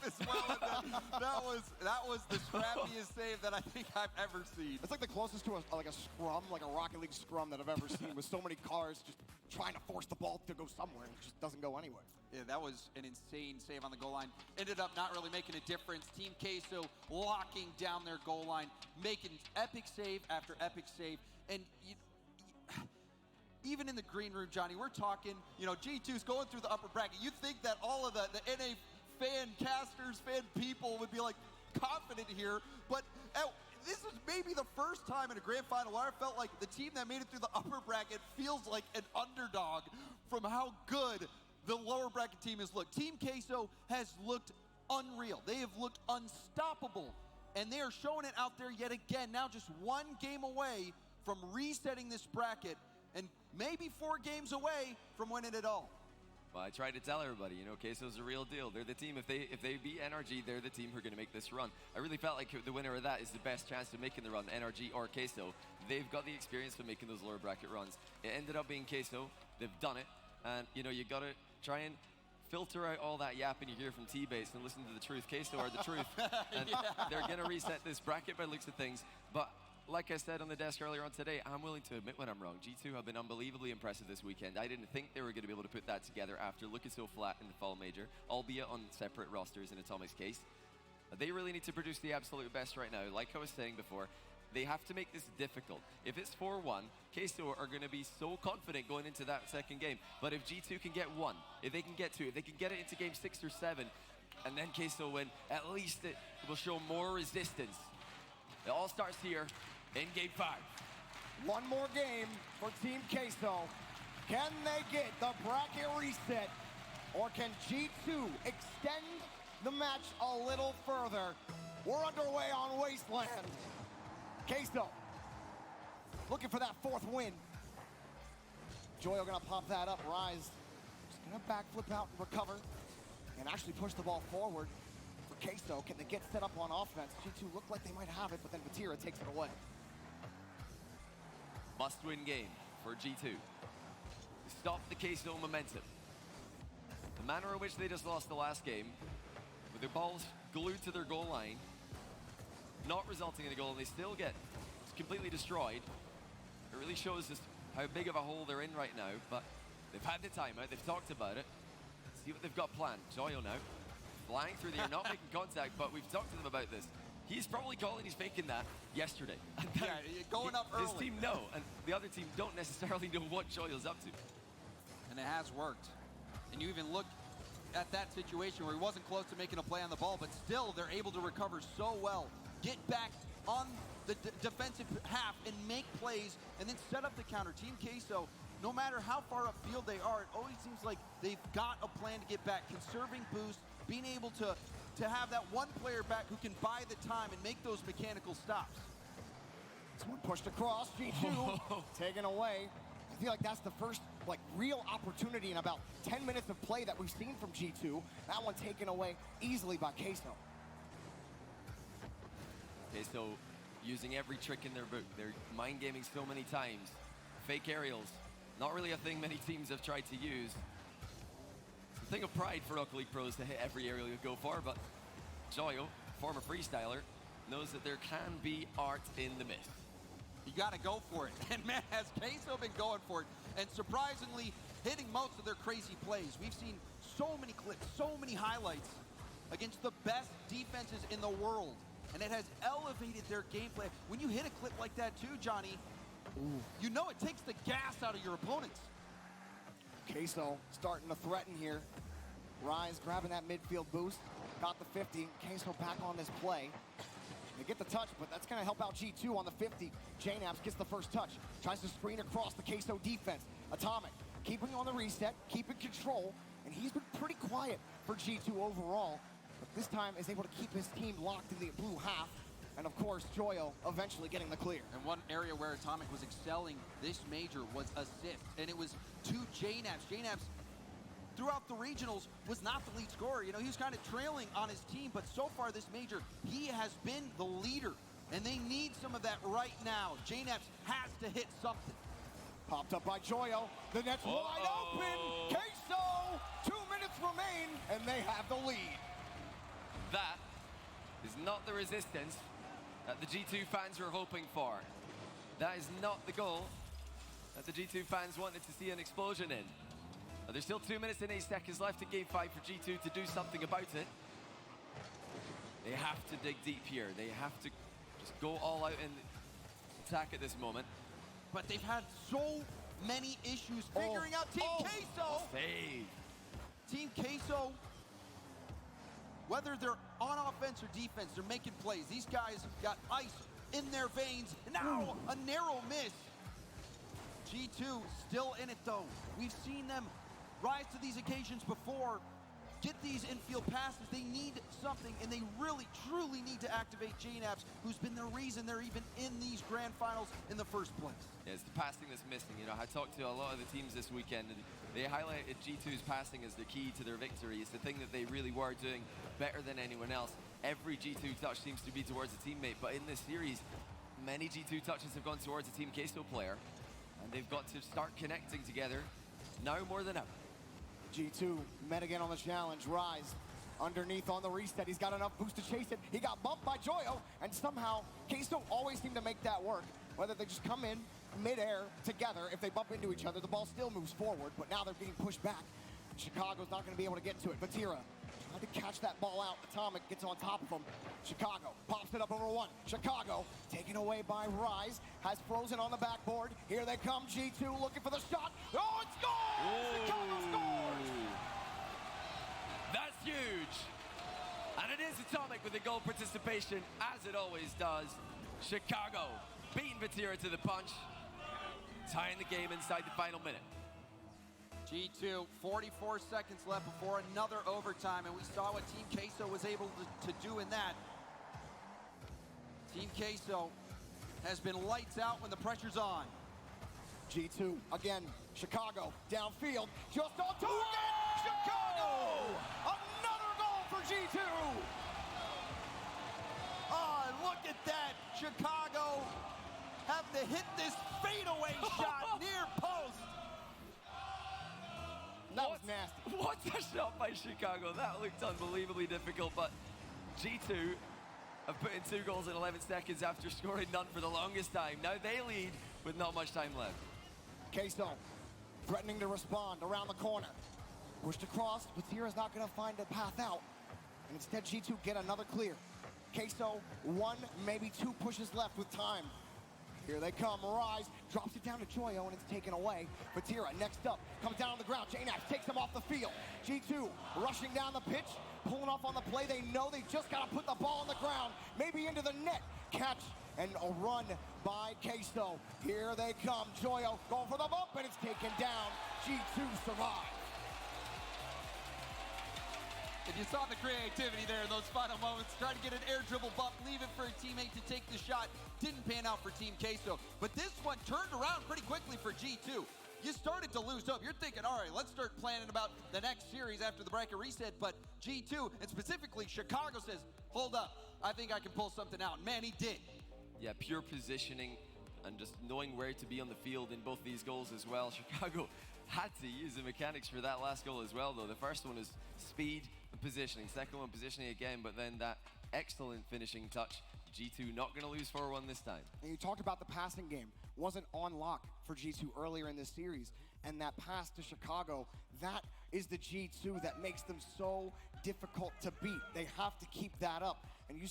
That was the scrappiest save that I think I've ever seen. It's like the closest to a scrum, like a Rocket League scrum that I've ever seen, with so many cars just trying to force the ball to go somewhere, and it just doesn't go anywhere. Yeah, that was an insane save on the goal line. Ended up not really making a difference. Team Queso locking down their goal line, making epic save after epic save. And even in the green room, Johnny, we're talking, G2's going through the upper bracket. You'd think that all of the NA fan casters, fan people would be like confident here, but this is maybe the first time in a grand final where I felt like the team that made it through the upper bracket feels like an underdog from how good the lower bracket team has looked. Team Queso has looked unreal. They have looked unstoppable, and they are showing it out there yet again. Now just 1 game away from resetting this bracket, and maybe 4 games away from winning it all. Well, I tried to tell everybody, Queso's a real deal. They're the team. If they beat NRG, they're the team who are going to make this run. I really felt like the winner of that is the best chance of making the run, NRG or Queso. They've got the experience of making those lower bracket runs. It ended up being Queso. They've done it. And, you got to try and filter out all that yapping you hear from T-Base and listen to the truth. Queso are the truth. And they're going to reset this bracket by the looks of things. But like I said on the desk earlier on today, I'm willing to admit when I'm wrong. G2 have been unbelievably impressive this weekend. I didn't think they were going to be able to put that together after looking so flat in the fall major, albeit on separate rosters in Atomic's case. They really need to produce the absolute best right now. Like I was saying before, they have to make this difficult. If it's 4-1, Queso are going to be so confident going into that second game. But if G2 can get 1, if they can get 2, if they can get it into game 6 or 7, and then Queso win, at least it will show more resistance. It all starts here in game 5. 1 more game for Team Queso. Can they get the bracket reset, or can G2 extend the match a little further? We're underway on Wasteland. Queso looking for that 4th win. Joyo gonna pop that up. Rise just gonna backflip out and recover and actually push the ball forward for Queso. Can they get set up on offense? G2 look like they might have it, but then Vatira takes it away. Must-win game for G2. Stop the Queso momentum. The manner in which they just lost the last game, with their balls glued to their goal line, not resulting in a goal, and they still get completely destroyed. It really shows us how big of a hole they're in right now, but they've had the timeout, they've talked about it. See what they've got planned. Joyo now, flying through the air, not making contact, but we've talked to them about this. He's probably calling, he's faking that yesterday. Yeah, going up early. His team know, and the other team don't necessarily know what Joyo's up to. And it has worked. And you even look at that situation where he wasn't close to making a play on the ball, but still they're able to recover so well, get back on the defensive half and make plays and then set up the counter. Team Queso, no matter how far upfield they are, it always seems like they've got a plan to get back, conserving boost, being able to have that one player back who can buy the time and make those mechanical stops. This one pushed across, G2 taken away. I feel like that's the first real opportunity in about 10 minutes of play that we've seen from G2. That one taken away easily by Queso. Queso using every trick in their book. They're mind gaming so many times. Fake aerials, not really a thing many teams have tried to use. It's a thing of pride for Rocket League pros to hit every aerial you go for, but Joyo, former freestyler, knows that there can be art in the myth. You got to go for it. And man, has Queso been going for it. And surprisingly, hitting most of their crazy plays. We've seen so many clips, so many highlights against the best defenses in the world. And it has elevated their gameplay. When you hit a clip like that too, Johnny, you know it takes the gas out of your opponents. Queso starting to threaten here. Rise grabbing that midfield boost. Got the 50. Queso back on this play. They get the touch, but that's going to help out G2 on the 50. JNAPS gets the first touch. Tries to screen across the Queso defense. Atomic keeping on the reset, keeping control, and he's been pretty quiet for G2 overall. But this time is able to keep his team locked in the blue half. And of course, Joyo eventually getting the clear. And one area where Atomic was excelling this major was assist. And it was to JNAPS. JNAPS, throughout the regionals, was not the lead scorer. You know, he was kind of trailing on his team, but so far this major, he has been the leader. And they need some of that right now. JNAPS has to hit something. Popped up by Joyo. The net's wide open. Queso! 2 minutes remain, and they have the lead. That is not the resistance that the G2 fans were hoping for. That is not the goal that the G2 fans wanted to see an explosion in. But there's still 2 minutes and 8 seconds left in Game 5 for G2 to do something about it. They have to dig deep here. They have to just go all out and attack at this moment. But they've had so many issues figuring out Team Queso. Save. Team Queso, whether they're on offense or defense, they're making plays. These guys got ice in their veins. Now a narrow miss. G2 still in it though. We've seen them rise to these occasions before. Get these infield passes. They need something, and they really, truly need to activate JNAPS, who's been the reason they're even in these grand finals in the first place. Yeah, it's the passing that's missing. You know, I talked to a lot of the teams this weekend, and they highlighted G2's passing as the key to their victory. It's the thing that they really were doing better than anyone else. Every G2 touch seems to be towards a teammate, but in this series, many G2 touches have gone towards a Team Queso player, and they've got to start connecting together now more than ever. G2 met again on the challenge. Rise underneath on the reset. He's got enough boost to chase it. He got bumped by Joyo, and somehow Queso always seem to make that work. Whether they just come in mid-air together, if they bump into each other, the ball still moves forward, but now they're being pushed back. Chicago's not going to be able to get to it. Vatira tried to catch that ball out. Atomic gets on top of him. Chicago pops it up over one. Chicago taken away by Rise. Has Frozen on the backboard. Here they come. G2 looking for the shot. Oh, it's goal! Chicago scores! That's huge. And it is Atomic with the goal participation, as it always does. Chicago beating Vatira to the punch, tying the game inside the final minute. G2, 44 seconds left before another overtime, and we saw what Team Queso was able to do in that. Team Queso has been lights out when the pressure's on. G2 again. Chicago downfield, just on target. Chicago! Another goal for G2. Oh, look at that! Chicago have to hit this fadeaway shot near post. That was nasty. What a shot by Chicago. That looked unbelievably difficult, but G2 have put in 2 goals in 11 seconds after scoring none for the longest time. Now they lead with not much time left. Queso threatening to respond around the corner. Pushed across, Vatira's not going to find a path out. And instead, G2 get another clear. Queso, 1, maybe 2 pushes left with time. Here they come. Rise drops it down to Joyo, and it's taken away. Vatira next up, comes down on the ground. JNAPS takes him off the field. G2 rushing down the pitch. pulling off on the play. They know they just got to put the ball on the ground, maybe into the net. Catch and a run by Queso. Here they come. Joyo going for the bump, and it's taken down. G2 survives. And you saw the creativity there in those final moments. Trying to get an air dribble bump, leave it for a teammate to take the shot. Didn't pan out for Team Queso. But this one turned around pretty quickly for G2. You started to lose hope. You're thinking, all right, let's start planning about the next series after the bracket reset. But G2, and specifically Chicago, says, hold up, I think I can pull something out. And man, he did. Yeah, pure positioning and just knowing where to be on the field in both these goals as well. Chicago had to use the mechanics for that last goal as well, though. The first one is speed and positioning. Second one, positioning again, but then that excellent finishing touch. G2 not going to lose 4-1 this time. And you talked about the passing game. Wasn't on lock for G2 earlier in this series. And that pass to Chicago, that is the G2 that makes them so difficult to beat. They have to keep that up. And you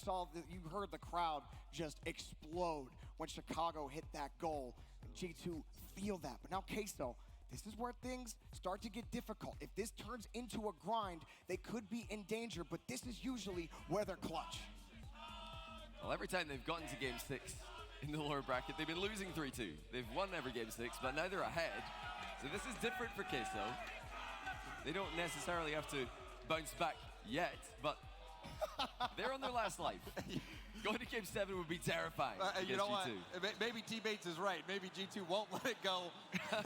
heard the crowd just explode when Chicago hit that goal. And G2 feel that. But now Queso, this is where things start to get difficult. If this turns into a grind, they could be in danger, but this is usually where they're clutch. Well, every time they've gotten to game 6 in the lower bracket, they've been losing 3-2. They've won every game 6, but now they're ahead. So this is different for Queso. They don't necessarily have to bounce back yet, but they're on their last life. Going to game 7 would be terrifying. You know G2. what? Maybe Teammates is right. Maybe G2 won't let it go 7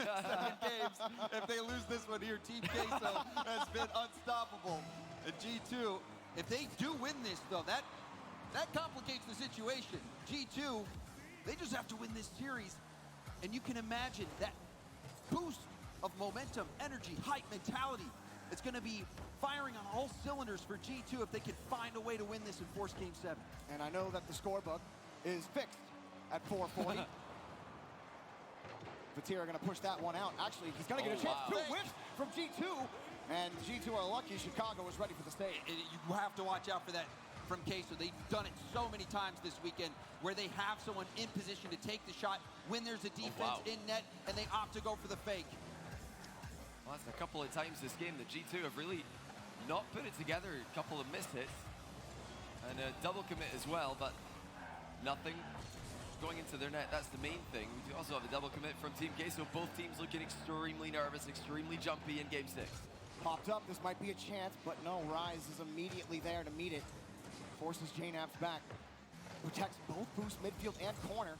games. If they lose this one here, Team Queso has been unstoppable. And G2, if they do win this, though, that complicates the situation. G2, they just have to win this series. And you can imagine that boost of momentum, energy, hype, mentality. It's going to be firing on all cylinders for G2 if they can find a way to win this and force game 7. And I know that the scorebook is fixed at 440. Vatira going to push that one out. Actually, he's going to get a chance. Wow. 2 whiffs from G2. And G2 are lucky Chicago is ready for the stage. You have to watch out for that from Queso. They've done it so many times this weekend where they have someone in position to take the shot when there's a defense in net and they opt to go for the fake. Well, that's a couple of times this game that G2 have really not put it together. A couple of missed hits and a double commit as well, but nothing going into their net. That's the main thing. We do also have a double commit from Team Queso. Both teams looking extremely nervous, extremely jumpy in game 6. Popped up, this might be a chance, but no, Rise is immediately there to meet it. Forces JNAPs back. Protects both boost, midfield, and corner.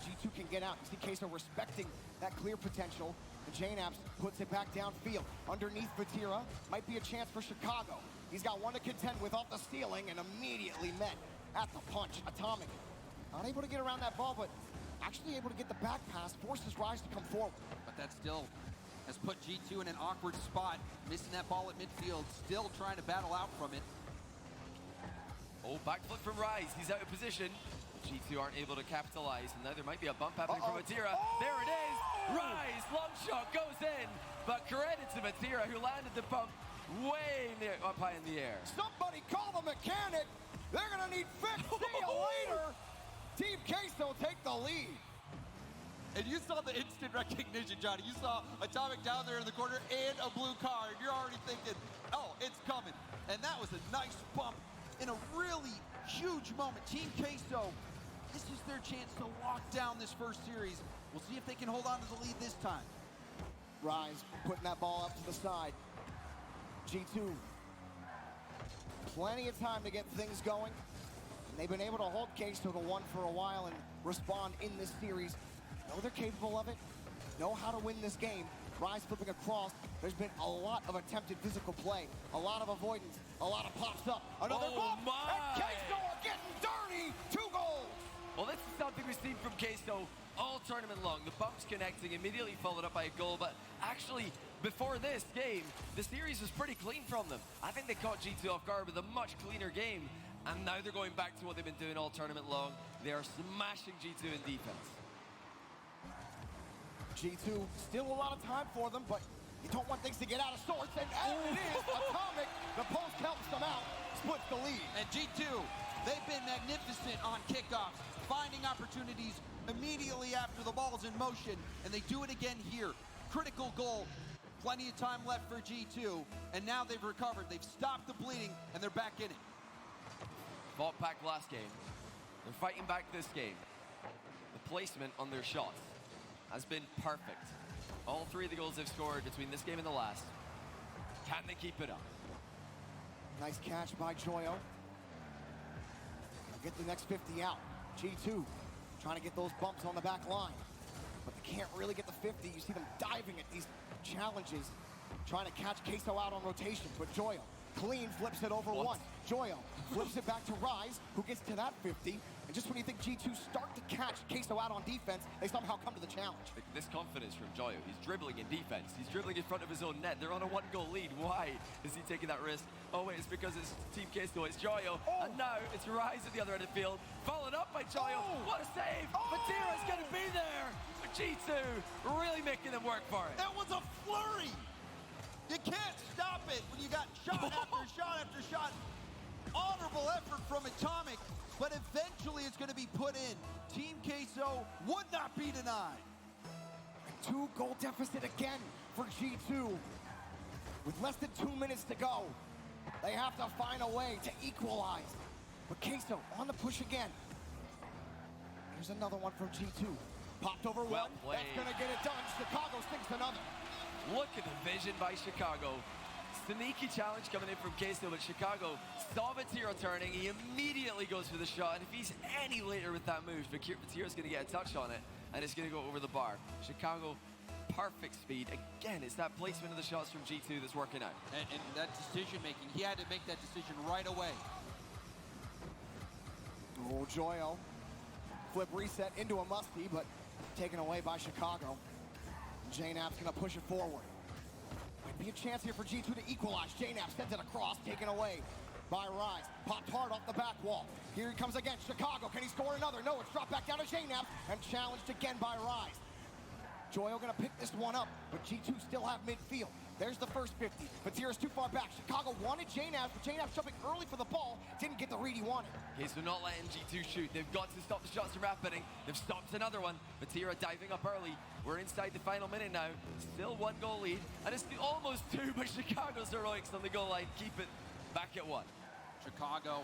G2 can get out. You see Queso respecting that clear potential. And JNAPs puts it back downfield. Underneath Vatira, might be a chance for Chicago. He's got one to contend with off the ceiling and immediately met at the punch. Atomic, not able to get around that ball, but actually able to get the back pass, forces Rise to come forward. But that still has put G2 in an awkward spot, missing that ball at midfield, still trying to battle out from it. Oh, backflip from Rise. He's out of position. G2 aren't able to capitalize, and now there might be a bump happening from Vatira. There it is! Rise, long shot goes in, but credit to Vatira, who landed the bump way up high in the air. Somebody call the mechanic! They're gonna need fixed. See you later! Team Queso take the lead. And you saw the instant recognition, Johnny. You saw Atomic down there in the corner and a blue card. You're already thinking, oh, it's coming. And that was a nice bump in a really huge moment. Team Queso, this is their chance to lock down this first series. We'll see if they can hold on to the lead this time. Rise putting that ball up to the side. G2, plenty of time to get things going. And they've been able to hold Queso to 1 for a while and respond in this series. Know they're capable of it, know how to win this game. Rise flipping across. There's been a lot of attempted physical play, a lot of avoidance, a lot of pops up. Another bump, and Queso are getting dirty. 2 goals. Well, this is something we've seen from Queso all tournament long. The bumps connecting, immediately followed up by a goal. But actually, before this game, the series was pretty clean from them. I think they caught G2 off guard with a much cleaner game. And now they're going back to what they've been doing all tournament long. They are smashing G2 in defense. G2, still a lot of time for them, but you don't want things to get out of sorts. And it is Atomic. The post helps them out, splits the lead. And G2, they've been magnificent on kickoffs, finding opportunities immediately after the ball's in motion, and they do it again here. Critical goal Plenty of time left for G2, and now they've recovered. They've stopped the bleeding, and they're back in it. Fought back last game. They're fighting back this game. The placement on their shots has been perfect. All three of the goals they've scored between this game and the last. Can they keep it up? Nice catch by Joyo. Get the next 50 out. G2 trying to get those bumps on the back line, but they can't really get the 50. You see them diving at these challenges, trying to catch Queso out on rotation, but Joyo clean flips it over one. Joyo flips it back to Rise, who gets to that 50. And just when you think G2 start to catch Queso out on defense, they somehow come to the challenge. This confidence from Joyo. He's dribbling in defense. He's dribbling in front of his own net. They're on a one-goal lead. Why is he taking that risk? Oh, wait, it's because it's Team Queso. It's Joyo. And now it's Rise at the other end of the field. Followed up by Joyo. What a save. Matira's going to be there. But G2 really making them work for it. That was a flurry. You can't stop it when you got shot after shot after shot. Honorable effort from Atomic, but eventually it's going to be put in. Team Queso would not be denied. 2-goal deficit again for G2. With less than 2 minutes to go, they have to find a way to equalize. But Queso on the push again. Here's another one from G2. Popped over one. That's going to get it done. Chicago sinks another. Look at the vision by Chicago. Sneaky challenge coming in from Queso, but Chicago saw Vatiro turning. He immediately goes for the shot, and if he's any later with that move, Vatiro's going to get a touch on it, and it's going to go over the bar. Chicago, perfect speed. Again, it's that placement of the shots from G2 that's working out. And that decision-making, he had to make that decision right away. Oh, Joyo. Flip reset into a musty, but taken away by Chicago. JNAP's going to push it forward. Might be a chance here for G2 to equalize. JNAP sends it across, taken away by Rise. Popped hard off the back wall. Here he comes again. Chicago, can he score another? No, it's dropped back down to JNAP and challenged again by Rise. Joyo going to pick this one up, but G2 still have midfield. There's the first 50. Vatira's too far back. Chicago wanted JNAP, but JNAP jumping early for the ball. Didn't get the read he wanted. Okay, so not letting G2 shoot. They've got to stop the shots from happening. They've stopped another one. Vatira diving up early. We're inside the final minute now. Still 1-goal lead. And it's almost 2, but Chicago's heroics on the goal line keep it back at 1. Chicago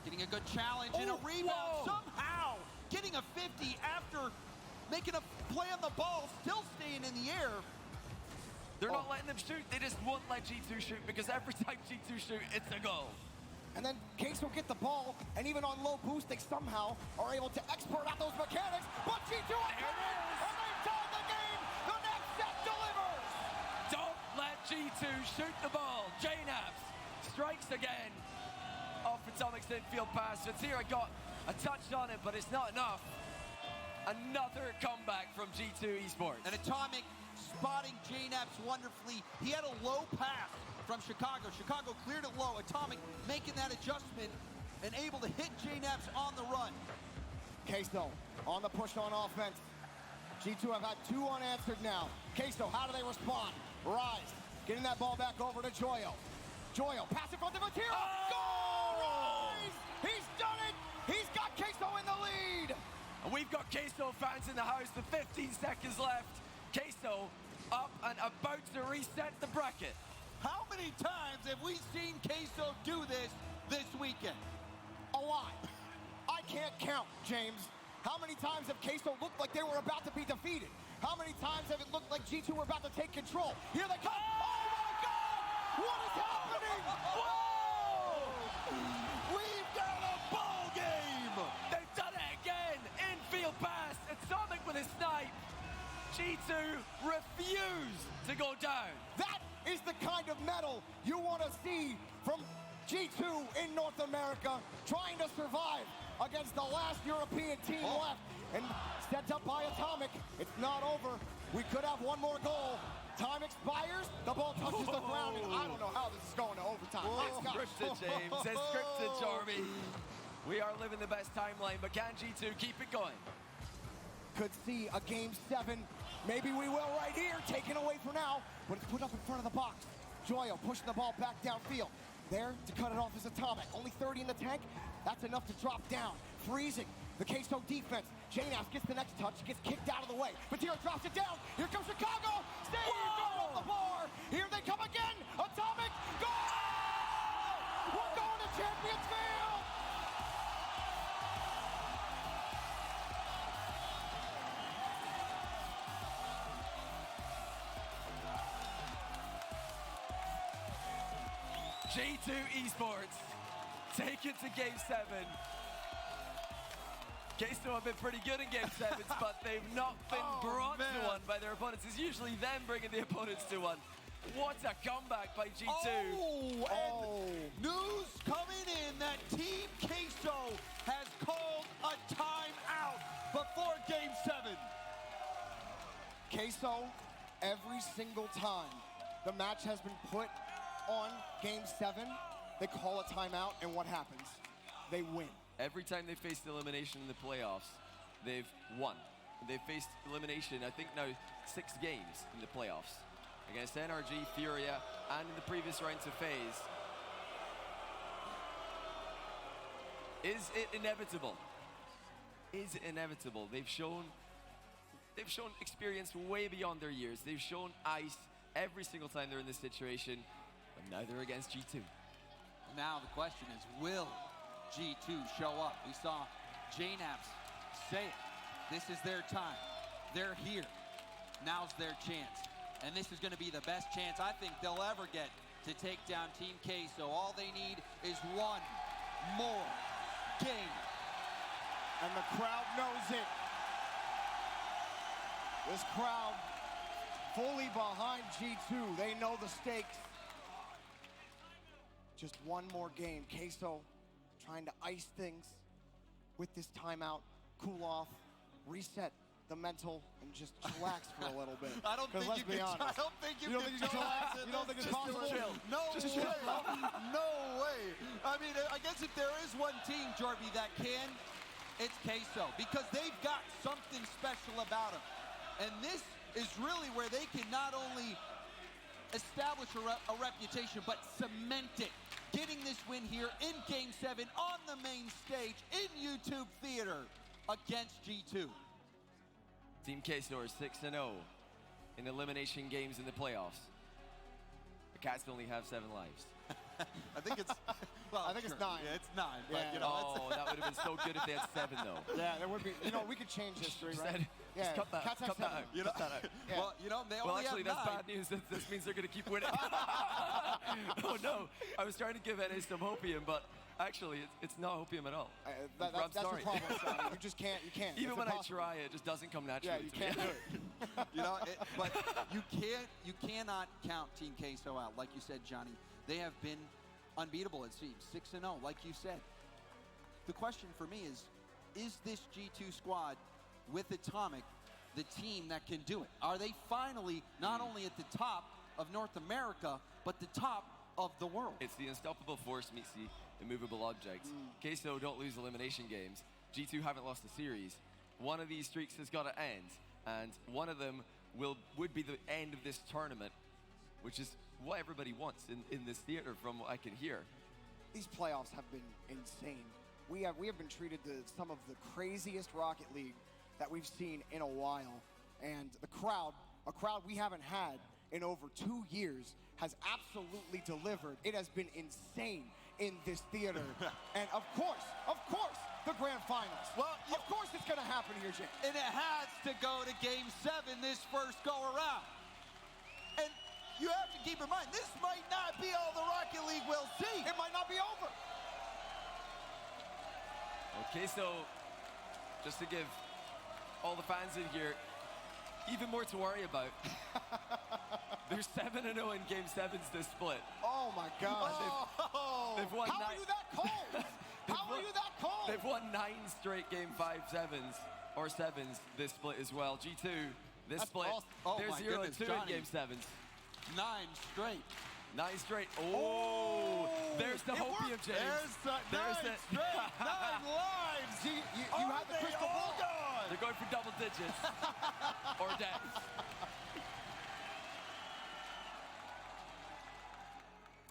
getting a good challenge and a rebound. Somehow getting a 50 after making a play on the ball, still staying in the air. They're not letting them shoot. They just won't let G2 shoot because every time G2 shoot, it's a goal. And then Queso get the ball, and even on low boost, they somehow are able to export out those mechanics. But G2 and they've tied the game. The next set delivers. Don't let G2 shoot the ball. JNAPS strikes again off Atomic's infield pass. Vatira got a touch on it, but it's not enough. Another comeback from G2 Esports. And Atomic spotting JNAPS wonderfully. He had a low pass from Chicago. Chicago cleared it low. Atomic making that adjustment and able to hit JNAPS on the run. Queso on the push on offense. G2 have had 2 unanswered now. Queso, how do they respond? Rise, getting that ball back over to Joyo. Joyo, pass in front of Vatira. Goal! Rise! He's done it! He's got Queso in the lead! And we've got Queso fans in the house with 15 seconds left. Queso up and about to reset the bracket. How many times have we seen Queso do this weekend? A lot. I can't count, James. How many times have Queso looked like they were about to be defeated? How many times have it looked like G2 were about to take control? Here they come. Oh my God! What is happening? Whoa! We've got a ball game! They've done it again! Infield pass, Atomic with a snipe. G2 refused to go down. That is the kind of medal you want to see from G2 in North America, trying to survive against the last European team left. And set up by Atomic. It's not over. We could have one more goal. Time expires, the ball touches the ground, and I don't know how this is going to overtime. It's scripted, James. It's scripted, Jarby. We are living the best timeline, but can G2 keep it going? Could see a game 7. Maybe we will right here. Taken away for now, but it's put up in front of the box. Joyo pushing the ball back downfield. There to cut it off is Atomic. Only 30 in the tank. That's enough to drop down. Freezing the Queso defense. J-Naps gets the next touch, gets kicked out of the way. Mateo drops it down. Here comes Chicago. Steve going off the bar. Here they come again. Atomic. Goal! We're going to Champions Field. G2 Esports take it to Game 7. Queso have been pretty good in Game 7s, but they've not been brought to one by their opponents. It's usually them bringing the opponents to one. What a comeback by G2. And news coming in that Team Queso has called a timeout before Game 7. Queso, every single time the match has been put on Game 7, they call a timeout, and what happens? They win. Every time they faced elimination in the playoffs, they've won. They've faced elimination, I think now 6 games in the playoffs. Against NRG, Furia, and in the previous round to FaZe. Is it inevitable? Is it inevitable? They've shown experience way beyond their years. They've shown ice every single time they're in this situation, but now they're against G2. Now the question is, will G2 show up? We saw J-Naps say it. This is their time. They're here. Now's their chance. And this is going to be the best chance I think they'll ever get to take down Team Queso. All they need is one more game. And the crowd knows it. This crowd fully behind G2. They know the stakes. Just one more game. Queso trying to ice things with this timeout, cool off, reset the mental, and just relax for a little bit. I don't think you can. I don't think you can relax. You don't think it's possible? No way. No way. I mean, I guess if there is one team, Jorby, that can, it's Queso, because they've got something special about them. And this is really where they can not only establish a reputation, but cement it. Getting this win here in Game 7 on the main stage in YouTube Theater against G2. Team Queso are 6-0 in elimination games in the playoffs. The Cats only have 7 lives. I think it's, well, I think it's 9. Yeah, it's 9. But, Yeah. you know, Oh, that would have been so good if they had 7, though. Yeah, there would be. You know, we could change history, right? Just cut that. Cats have Cut that 7. out. You know, Cut that out. Yeah. well, you know, they Well, only actually, have that's 9. bad news. This means they're going to keep winning. Oh, no. I was trying to give NA some hopium, but actually, it's not hopium at all. That's sorry. the problem, Sonny. You just can't. You can't. Even It's when impossible. I try, it just doesn't come naturally. Yeah, you to can't me. do it. You know, but you cannot count Team Queso out. Like you said, Johnny, they have been unbeatable, it seems. 6-0, like you said. The question for me is this G2 squad with Atomic the team that can do it? Are they finally not only at the top of North America, but the top of the world? It's the unstoppable force meets the immovable object. Queso don't lose elimination games. G2 haven't lost a series. One of these streaks has got to end, and one of them would be the end of this tournament, which is what everybody wants in this theater from what I can hear. These playoffs have been insane. We have been treated to some of the craziest Rocket League that we've seen in a while. And the crowd, a crowd we haven't had in over 2 years, has absolutely delivered. It has been insane in this theater. And of course, the grand finals. Well, of course it's gonna happen here, Jay. And it has to go to Game 7 this first go around. And you have to keep in mind, this might not be all the Rocket League will see. It might not be over. Okay, so just to give all the fans in here even more to worry about, they're 7-0 in Game 7s this split. Oh my God. They've won How are you that cold? How are you that cold? They've won 9 straight Game 5 7s or 7s this split as well. G2, this That's split, awesome. Oh they're my 0-2 goodness, in Johnny. Game 7s. 9 straight. 9 straight. Oh, there's the it hopium, worked. James. There's 9 straight. 9 lives. See, you have the crystal ball. Gone? They're going for double digits or death.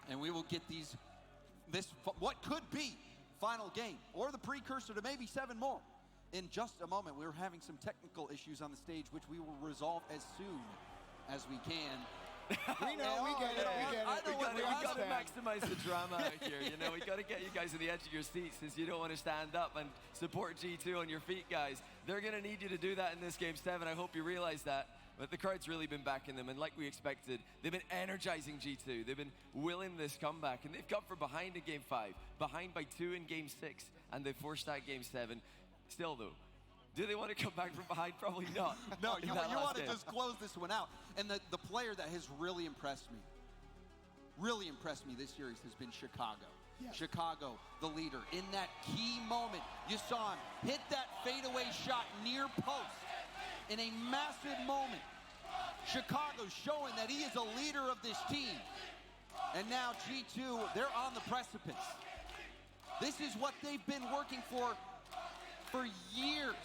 And we will get what could be final game, or the precursor to maybe 7 more, in just a moment. We're having some technical issues on the stage, which we will resolve as soon as we can. We know, we get it, we get it. We got to maximize the drama out here. You know, we got to get you guys on the edge of your seats since you don't want to stand up and support G2 on your feet, guys. They're going to need you to do that in this Game 7. I hope you realize that. But the crowd's really been backing them, and like we expected, they've been energizing G2. They've been willing this comeback, and they've come from behind in Game 5, behind by 2 in Game 6, and they forced that Game 7. Still, though, do they want to come back from behind? Probably not. No, you want to just close this one out. And the player that has really impressed me this series has been Chicago. Yes. Chicago, the leader. In that key moment, you saw him hit that fadeaway shot near post in a massive moment. Chicago showing that he is a leader of this team. And now G2, they're on the precipice. This is what they've been working for years.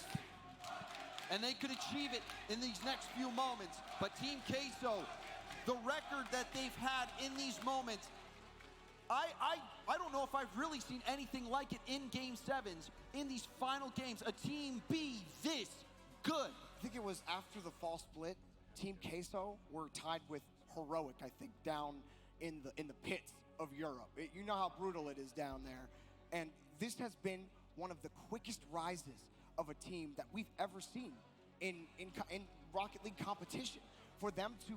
And they could achieve it in these next few moments. But Team Queso, the record that they've had in these moments, I don't know if I've really seen anything like it in Game 7s, in these final games. A team be this good. I think it was after the fall split, Team Queso were tied with Heroic, I think, down in the pits of Europe. You know how brutal it is down there. And this has been one of the quickest rises of a team that we've ever seen in Rocket League competition. For them to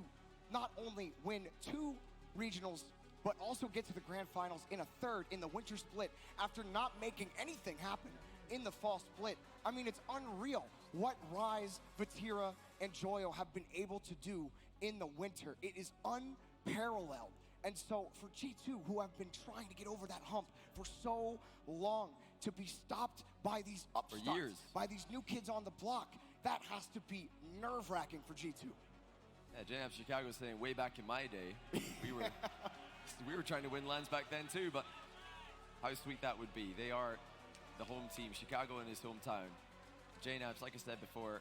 not only win 2 regionals, but also get to the grand finals in a 3rd in the winter split after not making anything happen in the fall split. I mean, it's unreal what Rise, Vatira, and Joyo have been able to do in the winter. It is unparalleled. And so for G2, who have been trying to get over that hump for so long, to be stopped by these upstarts, for years, by these new kids on the block, that has to be nerve-wracking for G2. Yeah, JNAP Chicago was saying way back in my day, we were trying to win lands back then too, but how sweet that would be. They are the home team, Chicago in his hometown. JNAP's, like I said before,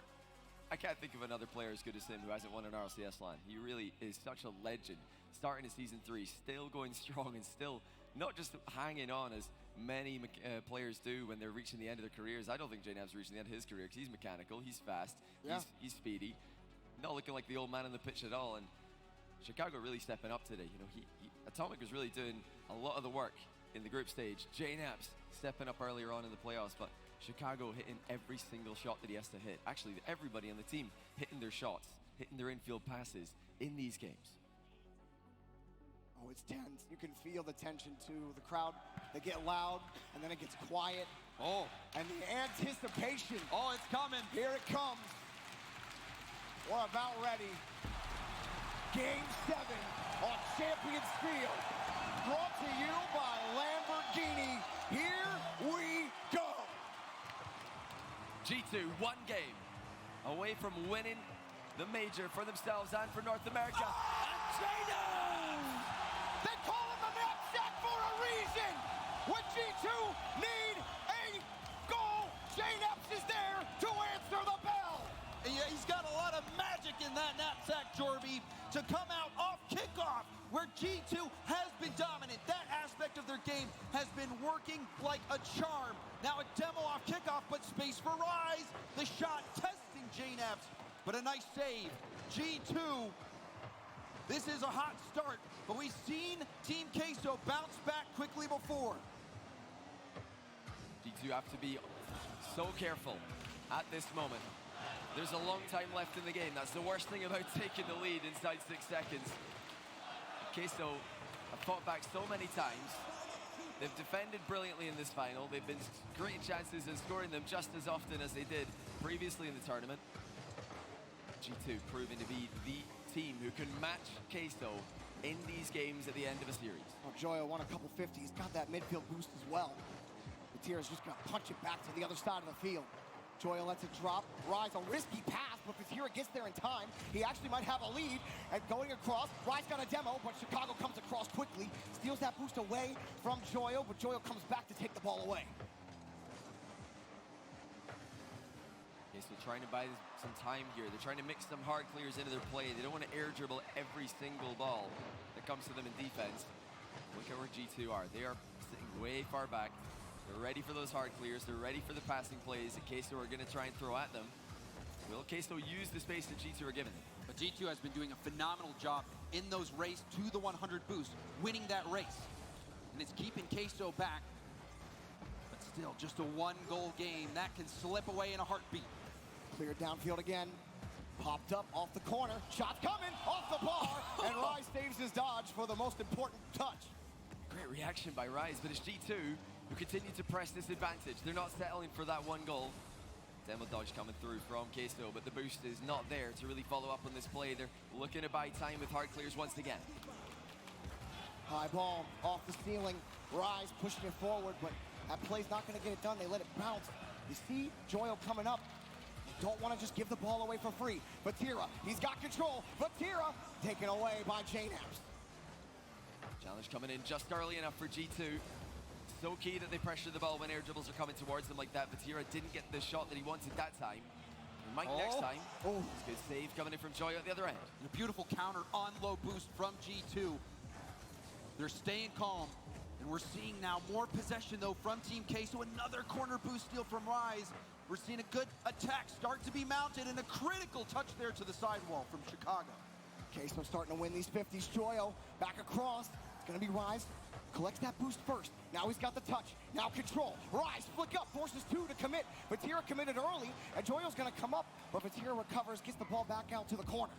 I can't think of another player as good as him who hasn't won an RLCS LAN. He really is such a legend. Starting in Season 3, still going strong and still not just hanging on as many players do when they're reaching the end of their careers. I don't think JNAP's reaching the end of his career because he's mechanical, he's fast, he's speedy. Not looking like the old man on the pitch at all. And Chicago really stepping up today. You know, Atomic was really doing a lot of the work in the group stage. JNAP's stepping up earlier on in the playoffs, but Chicago hitting every single shot that he has to hit. Actually, everybody on the team hitting their shots, hitting their infield passes in these games. Oh, it's tense. You can feel the tension too. The crowd, they get loud, and then it gets quiet. Oh. And the anticipation. Oh, it's coming. Here it comes. We're about ready. Game 7 on Champions Field. Brought to you by Lamborghini. Here we go. G2, 1 game away from winning the major for themselves and for North America. And JNAP! They call him the knapsack for a reason. When G2 need a goal, JNAP is there to answer the bell. Yeah, he's got a lot of magic in that knapsack, Jorby, to come out off kickoff, where G2 has been dominant. That aspect of their game has been working like a charm. Now a demo off kickoff, but space for Rise. The shot testing JNAP's, but a nice save. G2, this is a hot start, but we've seen Team Queso bounce back quickly before. G2 have to be so careful at this moment. There's a long time left in the game. That's the worst thing about taking the lead inside 6 seconds. Queso have fought back so many times. They've defended brilliantly in this final. They've been great chances in scoring them just as often as they did previously in the tournament. G2 proving to be the team who can match Queso in these games at the end of a series. Oh, Joyo won a couple 50s, got that midfield boost as well. Vatira's just gonna punch it back to the other side of the field. Joyo lets it drop. Rise, a risky pass, but Vatira gets there in time. He actually might have a lead. And going across, Rise got a demo, but Chicago comes across quickly, steals that boost away from Joyo, but Joyo comes back to take the ball away. Okay, so trying to buy some time here. They're trying to mix some hard clears into their play. They don't want to air dribble every single ball that comes to them in defense. Look at where G2 are. They are sitting way far back. They're ready for those hard clears. They're ready for the passing plays that Queso are going to try and throw at them. Will Queso use the space that G2 are giving them? But G2 has been doing a phenomenal job in those race to the 100 boost, winning that race. And it's keeping Queso back. But still, just a one-goal game. That can slip away in a heartbeat. Cleared downfield again. Popped up off the corner. Shot's coming off the bar. And Rise saves his dodge for the most important touch. Great reaction by Rise, but it's G2 who continue to press this advantage. They're not settling for that one goal. Demo dodge coming through from Queso, but the boost is not there to really follow up on this play. They're looking to buy time with hard clears once again. High ball off the ceiling. Rise pushing it forward, but that play's not going to get it done. They let it bounce. You see Joyo coming up. They don't want to just give the ball away for free. Vatira, he's got control. Vatira taken away by JNAPS. Challenge coming in just early enough for G2. So key that they pressure the ball when air dribbles are coming towards them like that. Vatira didn't get the shot that he wanted that time. He might next time. Oh, Good save coming in from Joyo at the other end. And a beautiful counter on low boost from G2. They're staying calm. And we're seeing now more possession, though, from Team Queso. Another corner boost steal from Rise. We're seeing a good attack start to be mounted, and a critical touch there to the sidewall from Chicago. Queso starting to win these 50s. Joyo back across. It's going to be Rise. Collects that boost first. Now he's got the touch. Now control. Rise, flick up, forces two to commit. Vatira committed early, and Joyo's going to come up, but Vatira recovers, gets the ball back out to the corner.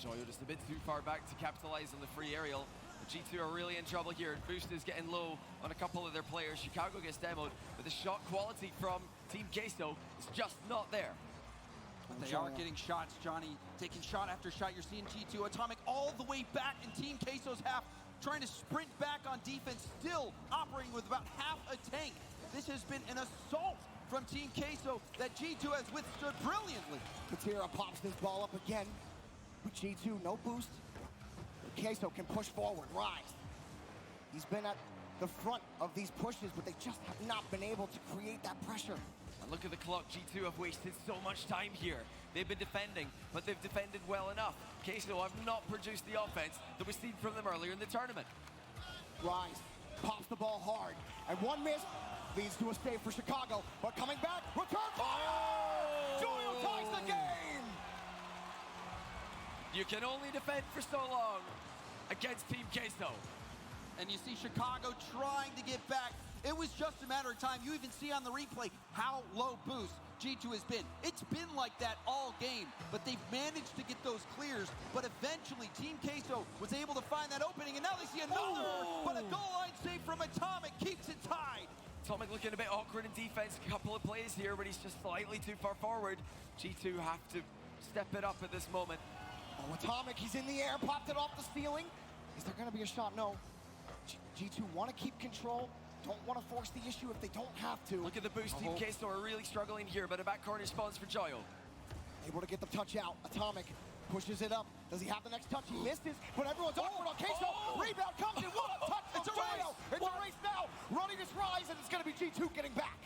Joyo just a bit too far back to capitalize on the free aerial. The G2 are really in trouble here. Boost is getting low on a couple of their players. Chicago gets demoed, but the shot quality from Team Queso is just not there. But they are getting shots, Johnny. Taking shot after shot. You're seeing G2 Atomic all the way back in Team Queso's half, trying to sprint back on defense, still operating with about half a tank. This has been an assault from Team Queso that G2 has withstood brilliantly. Vatira pops this ball up again. With G2, no boost. Queso can push forward, Rise. He's been at the front of these pushes, but they just have not been able to create that pressure. And look at the clock. G2 have wasted so much time here. They've been defending, but they've defended well enough. Queso have not produced the offense that was seen from them earlier in the tournament. Rise pops the ball hard, and one miss leads to a save for Chicago. But coming back, return fire! Joyo ties the game! You can only defend for so long against Team Queso. And you see Chicago trying to get back. It was just a matter of time. You even see on the replay how low boost G2 has been. It's been like that all game, but they've managed to get those clears. But eventually, Team Queso was able to find that opening, and now they see another. But a goal line save from Atomic keeps it tied. Atomic looking a bit awkward in defense. A couple of plays here, but he's just slightly too far forward. G2 have to step it up at this moment. Oh, Atomic, he's in the air, popped it off the ceiling. Is there going to be a shot? No. G2 want to keep control. Don't want to force the issue if they don't have to. Look at the boost. Team Queso are really struggling here, but a back corner spawns for Joyo. Able to get the touch out. Atomic pushes it up. Does he have the next touch? He misses, but everyone's awkward on Queso. Rebound comes in. What a touch from Joyo. It's a race now. Running this Rise, and it's going to be G2 getting back.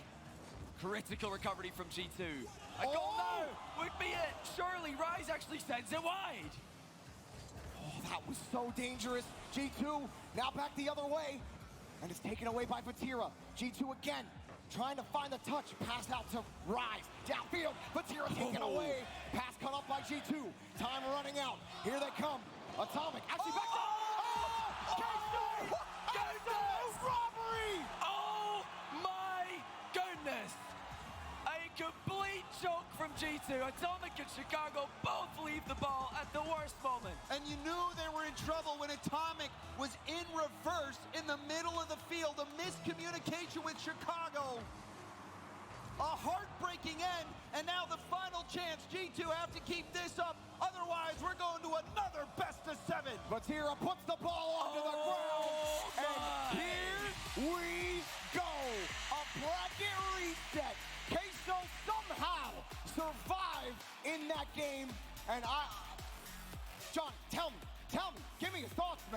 Critical recovery from G2. A goal now would be it. Surely Rise actually sends it wide. Oh, that was so dangerous. G2 now back the other way. And it's taken away by Vatira. G2 again, trying to find the touch. Pass out to Rise. Downfield, Vatira taken away. Pass cut off by G2. Time running out. Here they come. Atomic actually back up. Oh! Queso! Queso! Robbery! Oh my goodness! A complete choke from G2. Atomic and Chicago both leave the ball at the worst moment. And you knew they were in trouble when Atomic was in reverse in the middle of the field. A miscommunication with Chicago. A heartbreaking end, and now the final chance. G2 have to keep this up, otherwise we're going to another best-of-7. Vatira puts the ball onto the ground, and here we go. A bracket reset. Queso somehow survived in that game, and John, tell me, give me your thoughts, man.